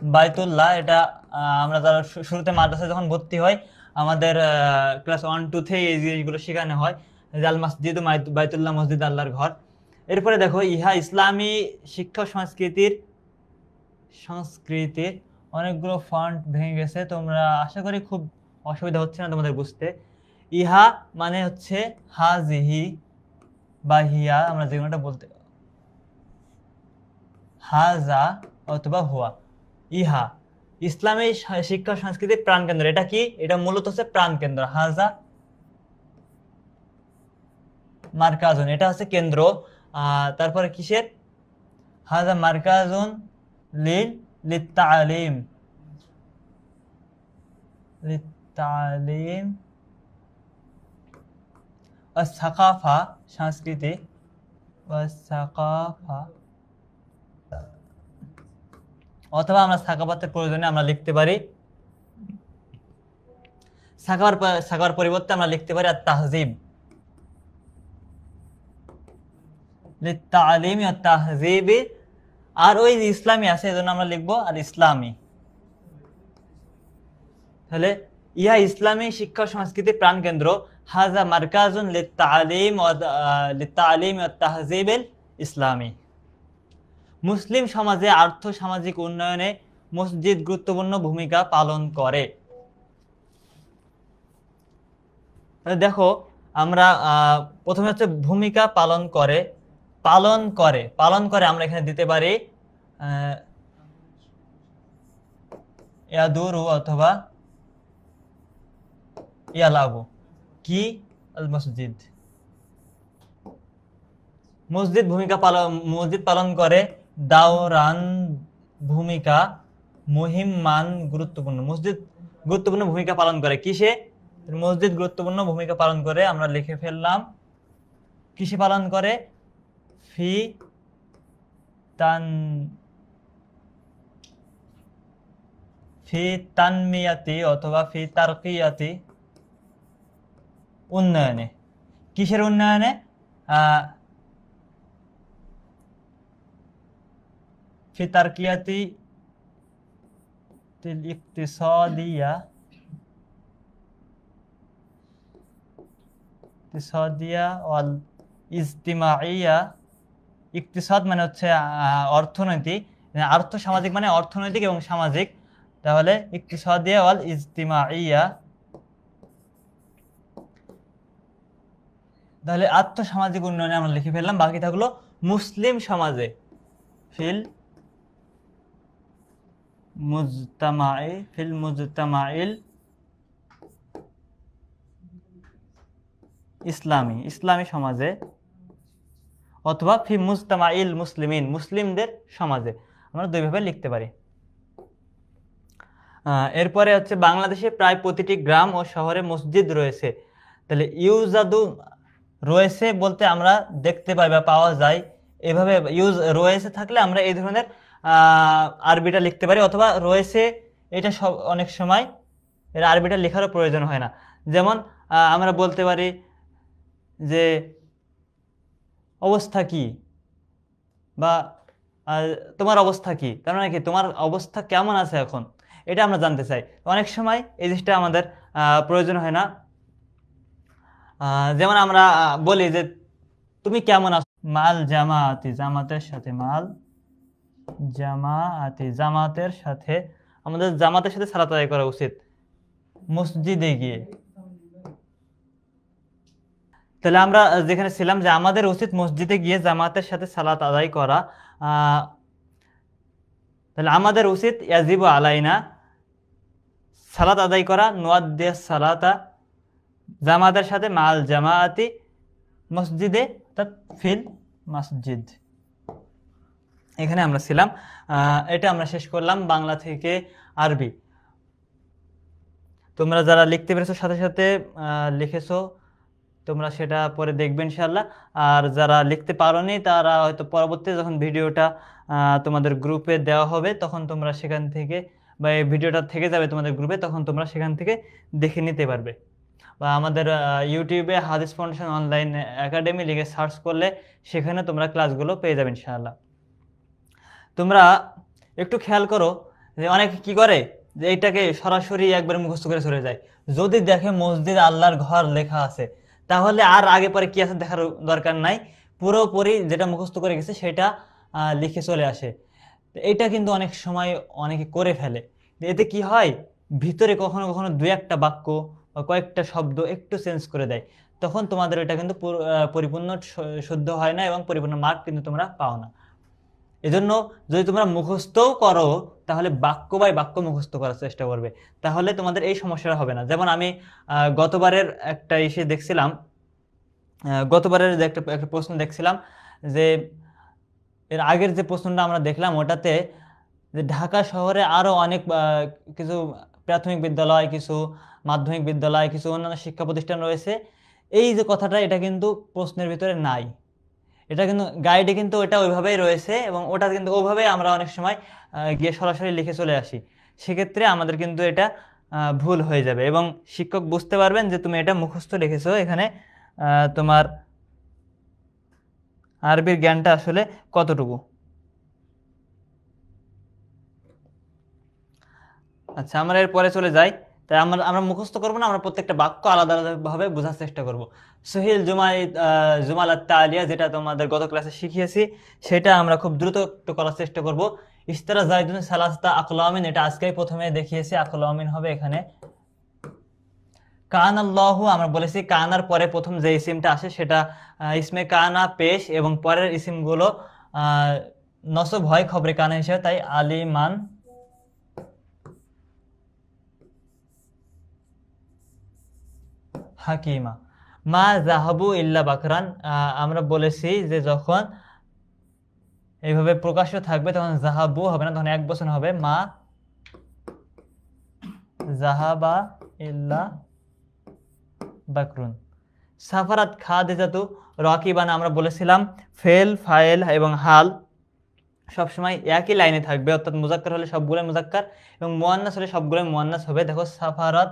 বাইতুল্লাহ। এটা আমরা যারা শুরুতে মাদ্রাসায় যখন ভর্তি হয় আমাদের ক্লাস 1, 2 থেকে এই জিনিসগুলো শেখানো হয়, যে আল মসজিদু বাইতুল্লাহ, মসজিদ আল্লাহর ঘর। এরপরে দেখো ইহা ইসলামী শিক্ষা সংস্কৃতির অনেকগুলো ফন্ট ভেঙে গেছে, তোমরা আশা করি খুব অসুবিধা হচ্ছে না তোমাদের বুঝতে। ইহা মানে হচ্ছে হাজিহি বা হিয়া, আমরা যেগুলোটা বলতে, হাজা অথবা হুয়া। ইহা ইসলামী শিক্ষা সংস্কৃতির প্রাণকেন্দ্র। এটা কি? এটা মূলত হচ্ছে প্রাণকেন্দ্র। হাজা মার্কাজুন, এটা হচ্ছে কেন্দ্র। তারপরে কিসের? হাজা মার্কাজুন লিত্তালিম, সাকাফা সংস্কৃতি, সাকাফা, অথবা আমরা সাকাফাতের প্রয়োজনে আমরা লিখতে পারি, সাকাফার পরিবর্তে আমরা লিখতে পারি আর তাহজিব, লিত্তালিম আর তাহজিবি। আর ওই ইসলামী আছে এজন্য আমরা লিখবো আর ইসলামী। তাহলে ইহা ইসলামী শিক্ষা সংস্কৃতির প্রাণকেন্দ্র। হাযা মারকাজুন লিত-তা'লিম ওয়াত তাহযীবিল ইসলামী। মুসলিম সমাজে আর্থ সামাজিক উন্নয়নে মসজিদ গুরুত্বপূর্ণ ভূমিকা পালন করে। দেখো আমরা প্রথমে হচ্ছে ভূমিকা পালন করে, আমরা এখানে দিতে পারি ইয়াদুরু অথবা ইয়ালাবু। কি আল মসজিদ, মসজিদ পালন করে দাওরান ভূমিকা, মুহিম্মান গুরুত্বপূর্ণ। মসজিদ গুরুত্বপূর্ণ ভূমিকা পালন করে কিসে? মসজিদ গুরুত্বপূর্ণ ভূমিকা পালন করে, আমরা লিখে ফেললাম কিসে পালন করে? ফি তানমিয়াতি অথবা ফি তারকিয়াতি, উন্নয়নে। কিসের উন্নয়নে? ফি তারকিয়াতি ইকতিসাদিয়া ওয়াল ইজতিমাইয়া। ইকতিসাদ মানে হচ্ছে অর্থনীতি, আর্থ সামাজিক মানে অর্থনৈতিক এবং সামাজিক, তাহলে ইকতিসাদিয়া ওয়াল ইজতিমাইয়া, তাহলে আর্থসামাজিক উন্নয়নে আমরা লিখে ফেললাম। বাকি থাকলো মুসলিম সমাজে, ফিল মুজতামাইল ইসলামী, ইসলামী সমাজে, অথবা ফি মুজতামাইল মুসলিমিন, মুসলিমদের সমাজে, আমরা দুইভাবে লিখতে পারি। এরপরে হচ্ছে বাংলাদেশে প্রায় প্রতিটি গ্রাম ও শহরে মসজিদ রয়েছে। তাহলে ইউজাদু, রয়েছে বলতে আমরা দেখতে পাই বা পাওয়া যায়, এভাবে রয়েছে থাকলে আমরা এই ধরনের আরবিটা লিখতে পারি, অথবা রয়েছে এটা সব অনেক সময় এর আরবিটা লেখারও প্রয়োজন হয় না। যেমন আমরা বলতে পারি যে অবস্থা কি, বা তোমার অবস্থা কি, তার মানে কি তোমার অবস্থা কেমন আছে এখন, এটা আমরা জানতে চাই। অনেক সময় এই জিনিসটা আমাদের প্রয়োজন হয় না। যেমন আমরা বলি যে তুমি কেমন আছো, মাল জামাআতি, জামাতের সাথে, মাল জামাআতি, জামাতের সাথে, আমাদের জামাতের সাথে সালাত আদায় করা উচিত মসজিদে গিয়ে। তাহলে আমরা যেখানে ছিলাম যে আমাদের উচিত মসজিদে গিয়ে জামাতের সাথে সালাত আদায় করা। তাহলে আমাদের উচিত ইয়াজিবু আলাইনা, সালাত আদায় করা, নুয়াদ্দিয়াস সালাতা, জামাতের সাথে, মাল জামাআতি, মসজিদে, অর্থাৎ ফিল মসজিদ। এখানে আমরা ছিলাম। এটা আমরা শেষ করলাম বাংলা থেকে আরবি। তোমরা যারা লিখতে পেরেছো সাথে সাথে লিখেছো, তোমরা সেটা পরে দেখবে ইনশাআল্লাহ। আর যারা লিখতে পারোনি তারা হয়তো পরবর্তী যখন ভিডিওটা তোমাদের গ্রুপে দেওয়া হবে তখন তোমরা সেখান থেকে, বা এই ভিডিওটা থেকে যাবে তোমাদের গ্রুপে, তখন তোমরা সেখান থেকে দেখে নিতে পারবে। বা আমাদের ইউটিউবে হাদিস ফাউন্ডেশন অনলাইন একাডেমি লিখে সার্চ করলে সেখানে তোমরা ক্লাসগুলো পেয়ে যাবে ইনশাআল্লাহ। তোমরা একটু খেয়াল করো যে অনেকে কি করে, যে এইটাকে সরাসরি একবার মুখস্থ করে চলে যায়। যদি দেখে মসজিদ আল্লাহর ঘর লেখা আছে, তাহলে আর আগে পরে কি আছে দেখার দরকার নাই, পুরোপুরি যেটা মুখস্থ করে গেছে সেটা লিখে চলে আসে। এটা কিন্তু অনেক সময় অনেকে করে ফেলে। এতে কি হয়, ভিতরে কখনো কখনো দুই একটা বাক্য বা কয়েকটা শব্দ একটু চেঞ্জ করে দেয়, তখন তোমাদের এটা কিন্তু পরিপূর্ণ শুদ্ধ হয় না এবং পরিপূর্ণ মার্ক কিন্তু তোমরা পাও না। এজন্য যদি তোমরা মুখস্থও করো তাহলে বাক্য বাই বাক্য মুখস্থ করার চেষ্টা করবে, তাহলে তোমাদের এই সমস্যাটা হবে না। যেমন আমি গতবারের একটা ইসে দেখছিলাম, গতবারের যে একটা প্রশ্ন দেখছিলাম, যে এর আগের যে প্রশ্নটা আমরা দেখলাম ওটাতে যে ঢাকা শহরে আরও অনেক কিছু প্রাথমিক বিদ্যালয়, কিছু মাধ্যমিক বিদ্যালয়, কিছু অন্যান্য শিক্ষা প্রতিষ্ঠান রয়েছে, এই যে কথাটা এটা কিন্তু প্রশ্নের ভিতরে নাই। এটা কিন্তু গাইডে কিন্তু ওটা ওইভাবেই রয়েছে এবং ওটা কিন্তু ওইভাবেই আমরা অনেক সময় গিয়ে সরাসরি লিখে চলে আসি। সেক্ষেত্রে আমাদের কিন্তু এটা ভুল হয়ে যাবে এবং শিক্ষক বুঝতে পারবেন যে তুমি এটা মুখস্থ লিখেছো, এখানে তোমার আরবির জ্ঞানটা আসলে কতটুকু। আচ্ছা, আমরা এরপরে চলে যাই তাই আমরা আমরা মুখস্থ করবো না, আমরা প্রত্যেকটা বাক্য আলাদা আলাদাভাবে বোঝার চেষ্টা করব। সুহিল জুমাল আত্তালিয়া, যেটা তোমাদের গত ক্লাসে শিখিয়েছি, সেটা আমরা খুব দ্রুত একটু করার চেষ্টা করব। ইস্তারা জাইদুন সালাসতা আকলামিন, এটা আজকেই প্রথমে দেখিয়েছি, আকলামিন হবে এখানে। কান আল্লাহু, আমরা বলেছি কানার পরে প্রথম যে ইসিমটা আসে সেটা ইসমে কানা পেশ, এবং পরের ইসিমগুলো নসব হয় খবরে কানা হিসেবে, তাই আলিমান হাকিমা। মা জাহাবু ইল্লা বাকরান, আমরা বলেছি যে যখন এইভাবে প্রকাশ্য থাকবে তখন জাহাবু হবে না, তখন এক বচন হবে মা জাহাবা ইল্লা বাকরুন। সাফারাত খাদিজাতু রাকিবান, আমরা বলেছিলাম ফেল ফাইল এবং হাল সবসময় একই লাইনে থাকবে, অর্থাৎ মুজাক্কার হলে সবগুলো মুজাক্কার এবং মুয়ান্নাস হলে সবগুলো মুয়ান্নাস হবে। দেখো সাফারাত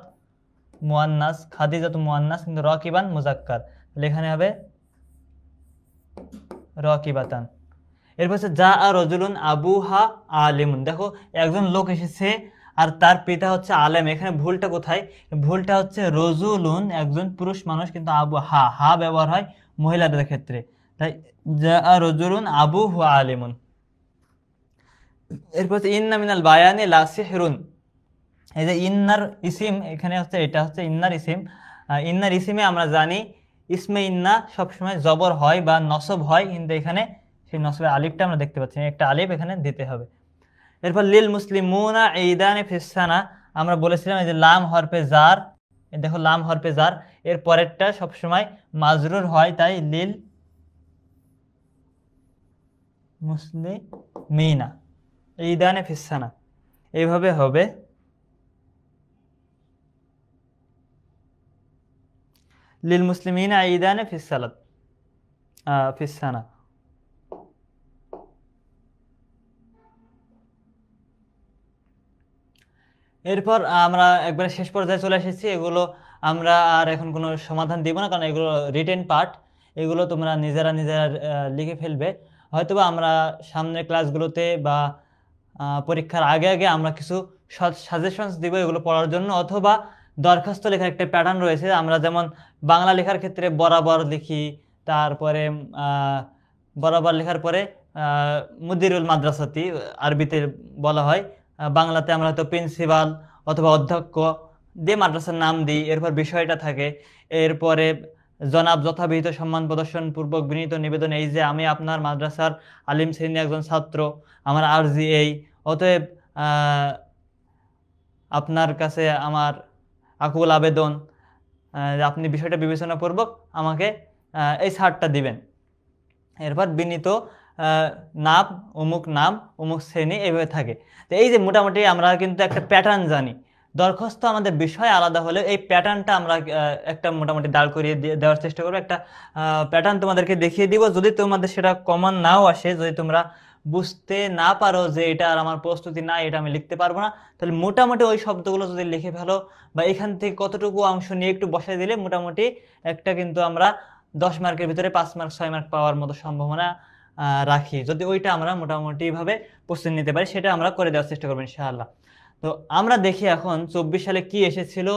মুয়ান্নাস, খাদিজাতু মুয়ান্নাস, কিন্তু রাকিবান মুজাক্কার, এখানে হবে রাকিবাতান। এরপর হচ্ছে যা আর রজুলুন আবুহা আলিমুন, দেখো একজন লোক এসেছে আর তার পিতা হচ্ছে আলেম। এখানে ভুলটা কোথায়? ভুলটা হচ্ছে রজুলুন একজন পুরুষ মানুষ, কিন্তু আবু হা হা ব্যবহার হয় মহিলাদের ক্ষেত্রে, তাই যা আর রজুলুন আবুহু আলিমুন। এরপর হচ্ছে ইন্না মিনাল বায়ানি লা সিহরুন, এই যে ইন্নার ইসিম এখানে হচ্ছে, এটা হচ্ছে ইন্নার ইসিম। ইন্নার ইসিমে আমরা জানি ইসমে ইন্না সবসময় জবর হয় বা নসব হয়, কিন্তু এখানে সেই নসবের আলিফটা আমরা দেখতে পাচ্ছি, একটা আলিফ এখানে দিতে হবে। এরপর লিল মুসলিমুনা ঈদানে ফিসানা, আমরা বলেছিলাম এই যে লাম হরফে জার, দেখো লাম হরফে জার, এর পরেরটা সবসময় মাজরুর হয়, তাই লিল মুসলিমিনা ঈদানে ফিসানা এইভাবে হবে। লিল মুসলিমিনা ঈদানে ফিসালাত ফিসানা। এরপর আমরা একবারে শেষ পর্যায়ে চলে এসেছি, এগুলো আমরা আর এখন কোনো সমাধান দিব না, কারণ এগুলো রিটেন পার্ট, এগুলো তোমরা নিজেরা লিখে ফেলবে। হয়তোবা আমরা সামনের ক্লাসগুলোতে বা পরীক্ষার আগে আগে আমরা কিছু সাজেশনস দিব এগুলো পড়ার জন্য, অথবা দরখাস্ত লেখার একটা প্যাটার্ন রয়েছে। আমরা যেমন বাংলা লেখার ক্ষেত্রে বরাবর লিখি, তারপরে বরাবর লেখার পরে মুদিরুল মাদ্রাসাতি আরবিতে বলা হয়, বাংলাতে আমরা হয়তো প্রিন্সিপাল অথবা অধ্যক্ষ দিয়ে মাদ্রাসার নাম দিই, এরপর বিষয়টা থাকে, এরপরে জনাব যথাবিহিত সম্মান প্রদর্শন পূর্বক বিনীত নিবেদন এই যে আমি আপনার মাদ্রাসার আলিম শ্রেণীর একজন ছাত্র, আমার আরজি এই, অতএব আপনার কাছে আমার আকুল আবেদন আপনি বিষয়টা বিবেচনাপূর্বক আমাকে এই ছাড়টা দিবেন। এরপর বিনীত নাম অমুক শ্রেণী এইভাবে থাকে। তো এই যে মোটামুটি আমরা কিন্তু একটা প্যাটার্ন জানি, দরখাস্ত আমাদের বিষয় আলাদা হলে এই প্যাটার্নটা আমরা একটা মোটামুটি দাঁড় করিয়ে দেওয়ার চেষ্টা করবো। একটা প্যাটার্ন তোমাদেরকে দেখিয়ে দিব, যদি তোমাদের সেটা কমন নাও আসে, যদি তোমরা বুঝতে না পারো যে এটা আর আমার প্রস্তুতি না, এটা আমি লিখতে পারবো না, তাহলে মোটামুটি ওই শব্দগুলো যদি লিখে ফেলো বা এখান থেকে কতটুকু অংশ নিয়ে একটু বসাই দিলে মোটামুটি একটা কিন্তু আমরা 10 মার্কের ভিতরে 5 মার্ক 6 মার্ক পাওয়ার মতো সম্ভাবনা রাখি, যদি ওইটা আমরা মোটামুটি ভাবে প্রস্তুতি নিতে পারি, সেটা আমরা করে দেওয়ার চেষ্টা করবো ইনশাআল্লাহ। তো আমরা দেখি এখন 24 সালে কি এসেছিল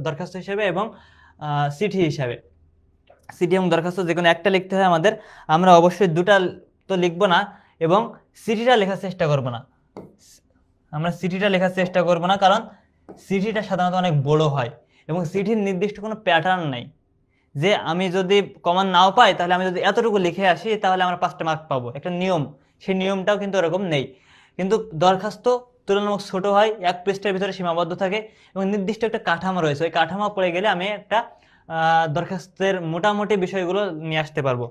দরখাস্ত হিসেবে এবং চিঠি হিসাবে। চিঠি এবং দরখাস্ত যে কোনো একটা লিখতে হয় আমাদের, আমরা অবশ্যই দুটা তো লিখবো না এবং চিঠিটা লেখার চেষ্টা করবো না, আমরা চিঠিটা লেখার চেষ্টা করবো না, কারণ চিঠিটা সাধারণত অনেক বড় হয় এবং চিঠির নির্দিষ্ট কোনো প্যাটার্ন নেই যে আমি যদি কমন নাও পাই তাহলে আমি যদি এতটুকু লিখে আসি তাহলে আমরা 5টা মার্ক পাবো, একটা নিয়ম, সেই নিয়মটাও কিন্তু এরকম নেই। কিন্তু দরখাস্ত তুলনামূলক ছোট হয়, 1 পৃষ্ঠার ভিতরে সীমাবদ্ধ থাকে এবং নির্দিষ্ট একটা কাঠামো রয়েছে, ওই কাঠামো পড়ে গেলে আমি একটা দরখাস্তের মোটামুটি বিষয়গুলো নিয়ে আসতে পারবো।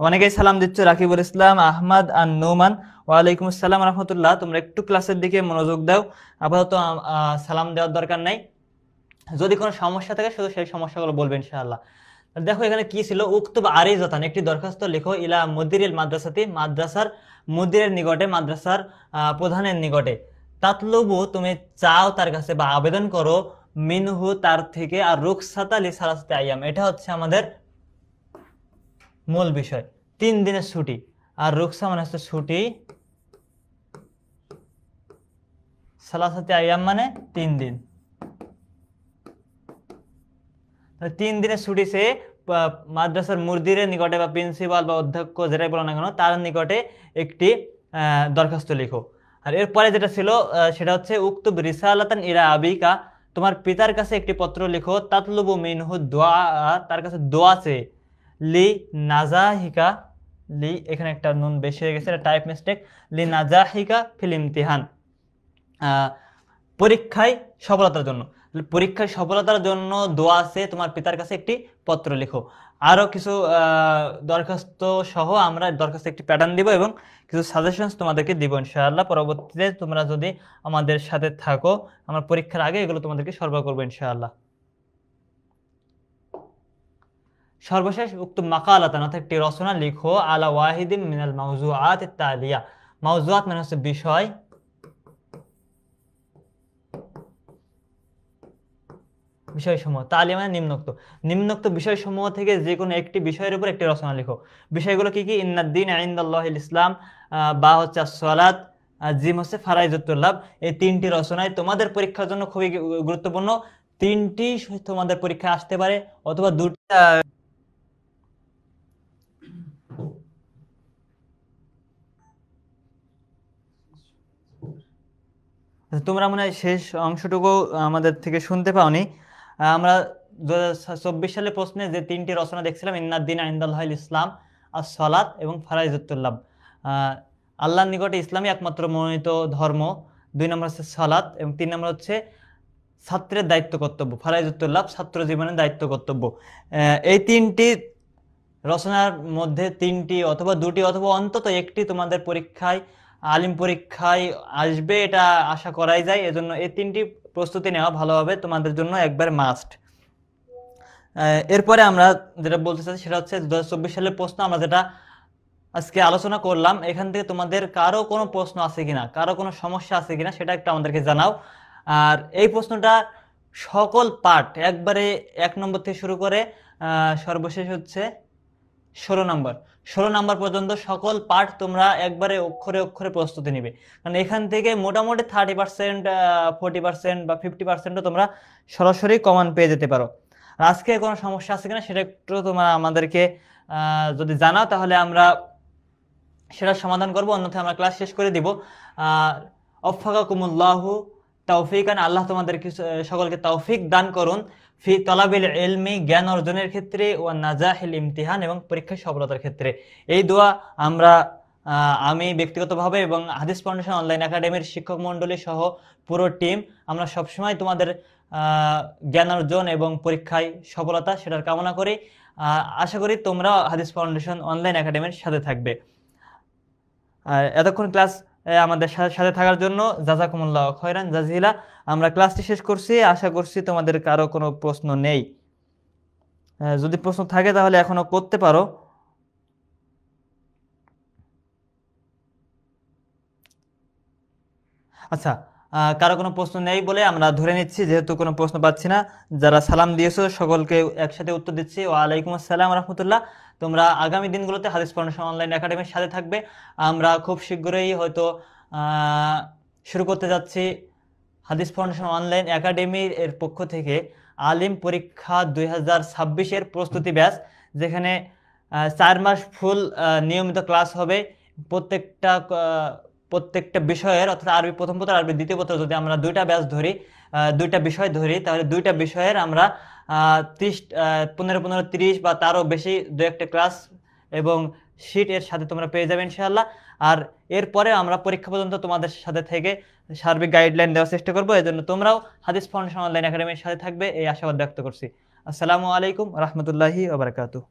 অনেকেই সালাম দিচ্ছ, রাকিবুল ইসলাম, আহমদ আর নোমান, ওয়ালাইকুম আসসালাম রহমতুল্লাহ। তোমরা একটু ক্লাসের দিকে মনোযোগ দাও, আপাতত সালাম দেওয়ার দরকার নাই, যদি কোনো সমস্যা থাকে শুধু সেই সমস্যাগুলো বলবে ইনশাআল্লাহ। দেখো এখানে কি ছিল, উক্তব আরিজাতান, একটি দরখাস্ত লেখো, ইলা মুদিরিল মাদ্রাসাতি, মাদ্রাসার মুদিরের নিকটে, মাদ্রাসার প্রধানের নিকটে, তাতলুবু তুমি চাও তার কাছে বা আবেদন করো, মিনহু তার থেকে, আর রুকসাতা লিসালাসাতি আইয়াম, এটা হচ্ছে আমাদের মূল বিষয়, 3 দিনের ছুটি, আর রুকসা মানে হচ্ছে ছুটি, সালাসাতি আইয়াম মানে 3 দিন। 3 দিনের ছুটি সে মাদ্রাসার মুদিরের নিকটে বা প্রিন্সিপাল বা অধ্যক্ষ যেটাই বলো না কেন তার নিকটে একটি দরখাস্ত লিখো। আর এরপরে যেটা ছিল সেটা হচ্ছে উক্তুব রিসালাতান ইলা আবিকা, তোমার পিতার কাছে একটি পত্র লিখো, তাতলুবু মিনহু দোয়া, তার কাছে দোয়া চেয়ে, লি নাজাহিকা, লি এখানে একটা নুন বেশি হয়ে গেছে, এটা টাইপ মিস্টেক, লি নাজাহিকা ফিল ইমতিহান, পরীক্ষায় সফলতার জন্য, পরীক্ষায় সফলতার জন্য দোয়া আছে, তোমার পিতার কাছে একটি পত্র লিখো। আরো কিছু দরখাস্ত সহ আমরা দরখাস্ত একটি প্যাটার্ন দিব এবং কিছু সাজেশনস তোমাদেরকে দিব ইনশাআল্লাহ। পরবর্তীতে তোমরা যদি আমাদের সাথে থাকো, আমার পরীক্ষার আগে এগুলো তোমাদেরকে সরবরাহ করবো ইনশাআল্লাহ। সর্বশেষ উক্ত মাকালাতান, অর্থাৎ একটি রচনা লিখো, আলা ওয়াহিদিন মিনাল মাওজুআত তালিয়া, মাওজুআত মানে হচ্ছে বিষয়, বিষয়সমূহ, তালিয়া মানে নিম্নোক্ত, নিম্নোক্ত বিষয়সমূহ থেকে যে কোনো একটি বিষয়ের উপর একটি রচনা লিখো। বিষয়গুলো কি কি? ইন্নাদ্দিন ইনদাল্লাহিল ইসলাম, বা হচ্ছে সালাত, জিম হচ্ছে ফারাইজুত তুল্লাব। এই 3টি রচনায় তোমাদের পরীক্ষার জন্য খুবই গুরুত্বপূর্ণ। 3টি তোমাদের পরীক্ষায় আসতে পারে, অথবা 2টি। তোমরা মনে হয় শেষ অংশটুকু আমাদের থেকে শুনতে পাওনি। আমরা 2024 সালে প্রশ্নে যে 3টি রচনা দেখছিলাম, ইন্নাদ্দিন ইনদাল্লাহিল ইসলাম, আর সালাত এবং ফারাইজুত তুল্লাব, আল্লাহর নিকটে ইসলামই একমাত্র মনোনীত ধর্ম, 2 নম্বর হচ্ছে সালাত, এবং 3 নম্বর হচ্ছে ছাত্রের দায়িত্ব কর্তব্য, ফারাইজুত তুল্লাব ছাত্র জীবনের দায়িত্ব কর্তব্য। এই 3টি রচনার মধ্যে 3টি অথবা 2টি অথবা অন্তত একটি তোমাদের পরীক্ষায়, আলিম পরীক্ষায় আসবে, এটা আশা করাই যায়। এজন্য এই 3টি প্রস্তুতি নেওয়া ভালোভাবে তোমাদের জন্য একবার মাস্ট। এরপরে আমরা যেটা বলতে চাই সেটা হচ্ছে 2024 সালের প্রশ্ন আমরা যেটা আজকে আলোচনা করলাম, এখান থেকে তোমাদের কারো কোনো প্রশ্ন আছে কিনা, কারো কোনো সমস্যা আছে কিনা সেটা একটু আমাদেরকে জানাও। আর এই প্রশ্নটা সকল পার্ট একবারে 1 নম্বর থেকে শুরু করে সর্বশেষ হচ্ছে 16 নাম্বার পর্যন্ত সকল পার্ট তোমরা একবারে অক্ষরে অক্ষরে প্রস্তুতি নিবে, কারণ এখান থেকে মোটামুটি 30%, 40% বা 50%ও তোমরা সরাসরি কমন পেয়ে যেতে পারো। আজকে কোনো সমস্যা আছে কিনা সেটা একটু তোমরা আমাদেরকে যদি জানাও, তাহলে আমরা সেটা সমাধান করব, অন্যথায় আমরা ক্লাস শেষ করে দিব। ওয়াফাকাকুমুল্লাহু তাওফিকান, আল্লাহ তোমাদেরকে সকলকে তৌফিক দান করুন, ফি তলাবিল ইলমি, জ্ঞান অর্জনের ক্ষেত্রে, ওয়া নাজাহিল ইমতিহান, এবং পরীক্ষায় সফলতার ক্ষেত্রে। এই দোয়া আমরা আমি ব্যক্তিগতভাবে এবং হাদিস ফাউন্ডেশন অনলাইন একাডেমির শিক্ষক মণ্ডলী সহ পুরো টিম আমরা সবসময় তোমাদের জ্ঞান অর্জন এবং পরীক্ষায় সফলতা সেটার কামনা করি। আশা করি তোমরা হাদিস ফাউন্ডেশন অনলাইন একাডেমির সাথে থাকবে। এতক্ষণ ক্লাস আমাদের সাথে থাকার জন্য জাযাকুমুল্লাহ খয়রান জাযিলা। আমরা ক্লাসটি শেষ করছি, আশা করছি তোমাদের কারো কোনো প্রশ্ন নেই। যদি প্রশ্ন থাকে তাহলে এখনো করতে পারো। আচ্ছা, কারো কোনো প্রশ্ন নেই বলে আমরা ধরে নিচ্ছি, যেহেতু কোনো প্রশ্ন পাচ্ছি না। যারা সালাম দিয়েছো সকলকে একসাথে উত্তর দিচ্ছি, ওয়ালাইকুম আসসালাম রাহমাতুল্লাহ। তোমরা আগামী দিনগুলোতে হাদিস ফাউন্ডেশন অনলাইন একাডেমির সাথে থাকবে। আমরা খুব শীঘ্রই হয়তো শুরু করতে যাচ্ছি হাদিস ফাউন্ডেশন অনলাইন একাডেমির এর পক্ষ থেকে আলিম পরীক্ষা 2026-এর প্রস্তুতি ব্যাচ, যেখানে 4 মাস ফুল নিয়মিত ক্লাস হবে। প্রত্যেকটা বিষয়ের, অর্থাৎ আরবি প্রথম পত্র, আরবি দ্বিতীয় পত্র, যদি আমরা 2টা ব্যাচ ধরি, 2টা বিষয় ধরি, তাহলে 2টা বিষয়ের আমরা 15 30 বা তারও বেশি 2-1টা ক্লাস এবং শিট এর সাথে তোমরা পেয়ে যাবে ইনশাআল্লাহ। আর এরপরে আমরা পরীক্ষা পর্যন্ত তোমাদের সাথে থেকে সার্বিক গাইডলাইন দেওয়ার চেষ্টা করবো। এই জন্য তোমরাও হাদিস ফাউন্ডেশন অনলাইন একাডেমির সাথে থাকবে, এই আশাবাদ ব্যক্ত করছি। আসসালামু আলাইকুম রহমতুল্লাহি ওয়া বারাকাতুহু।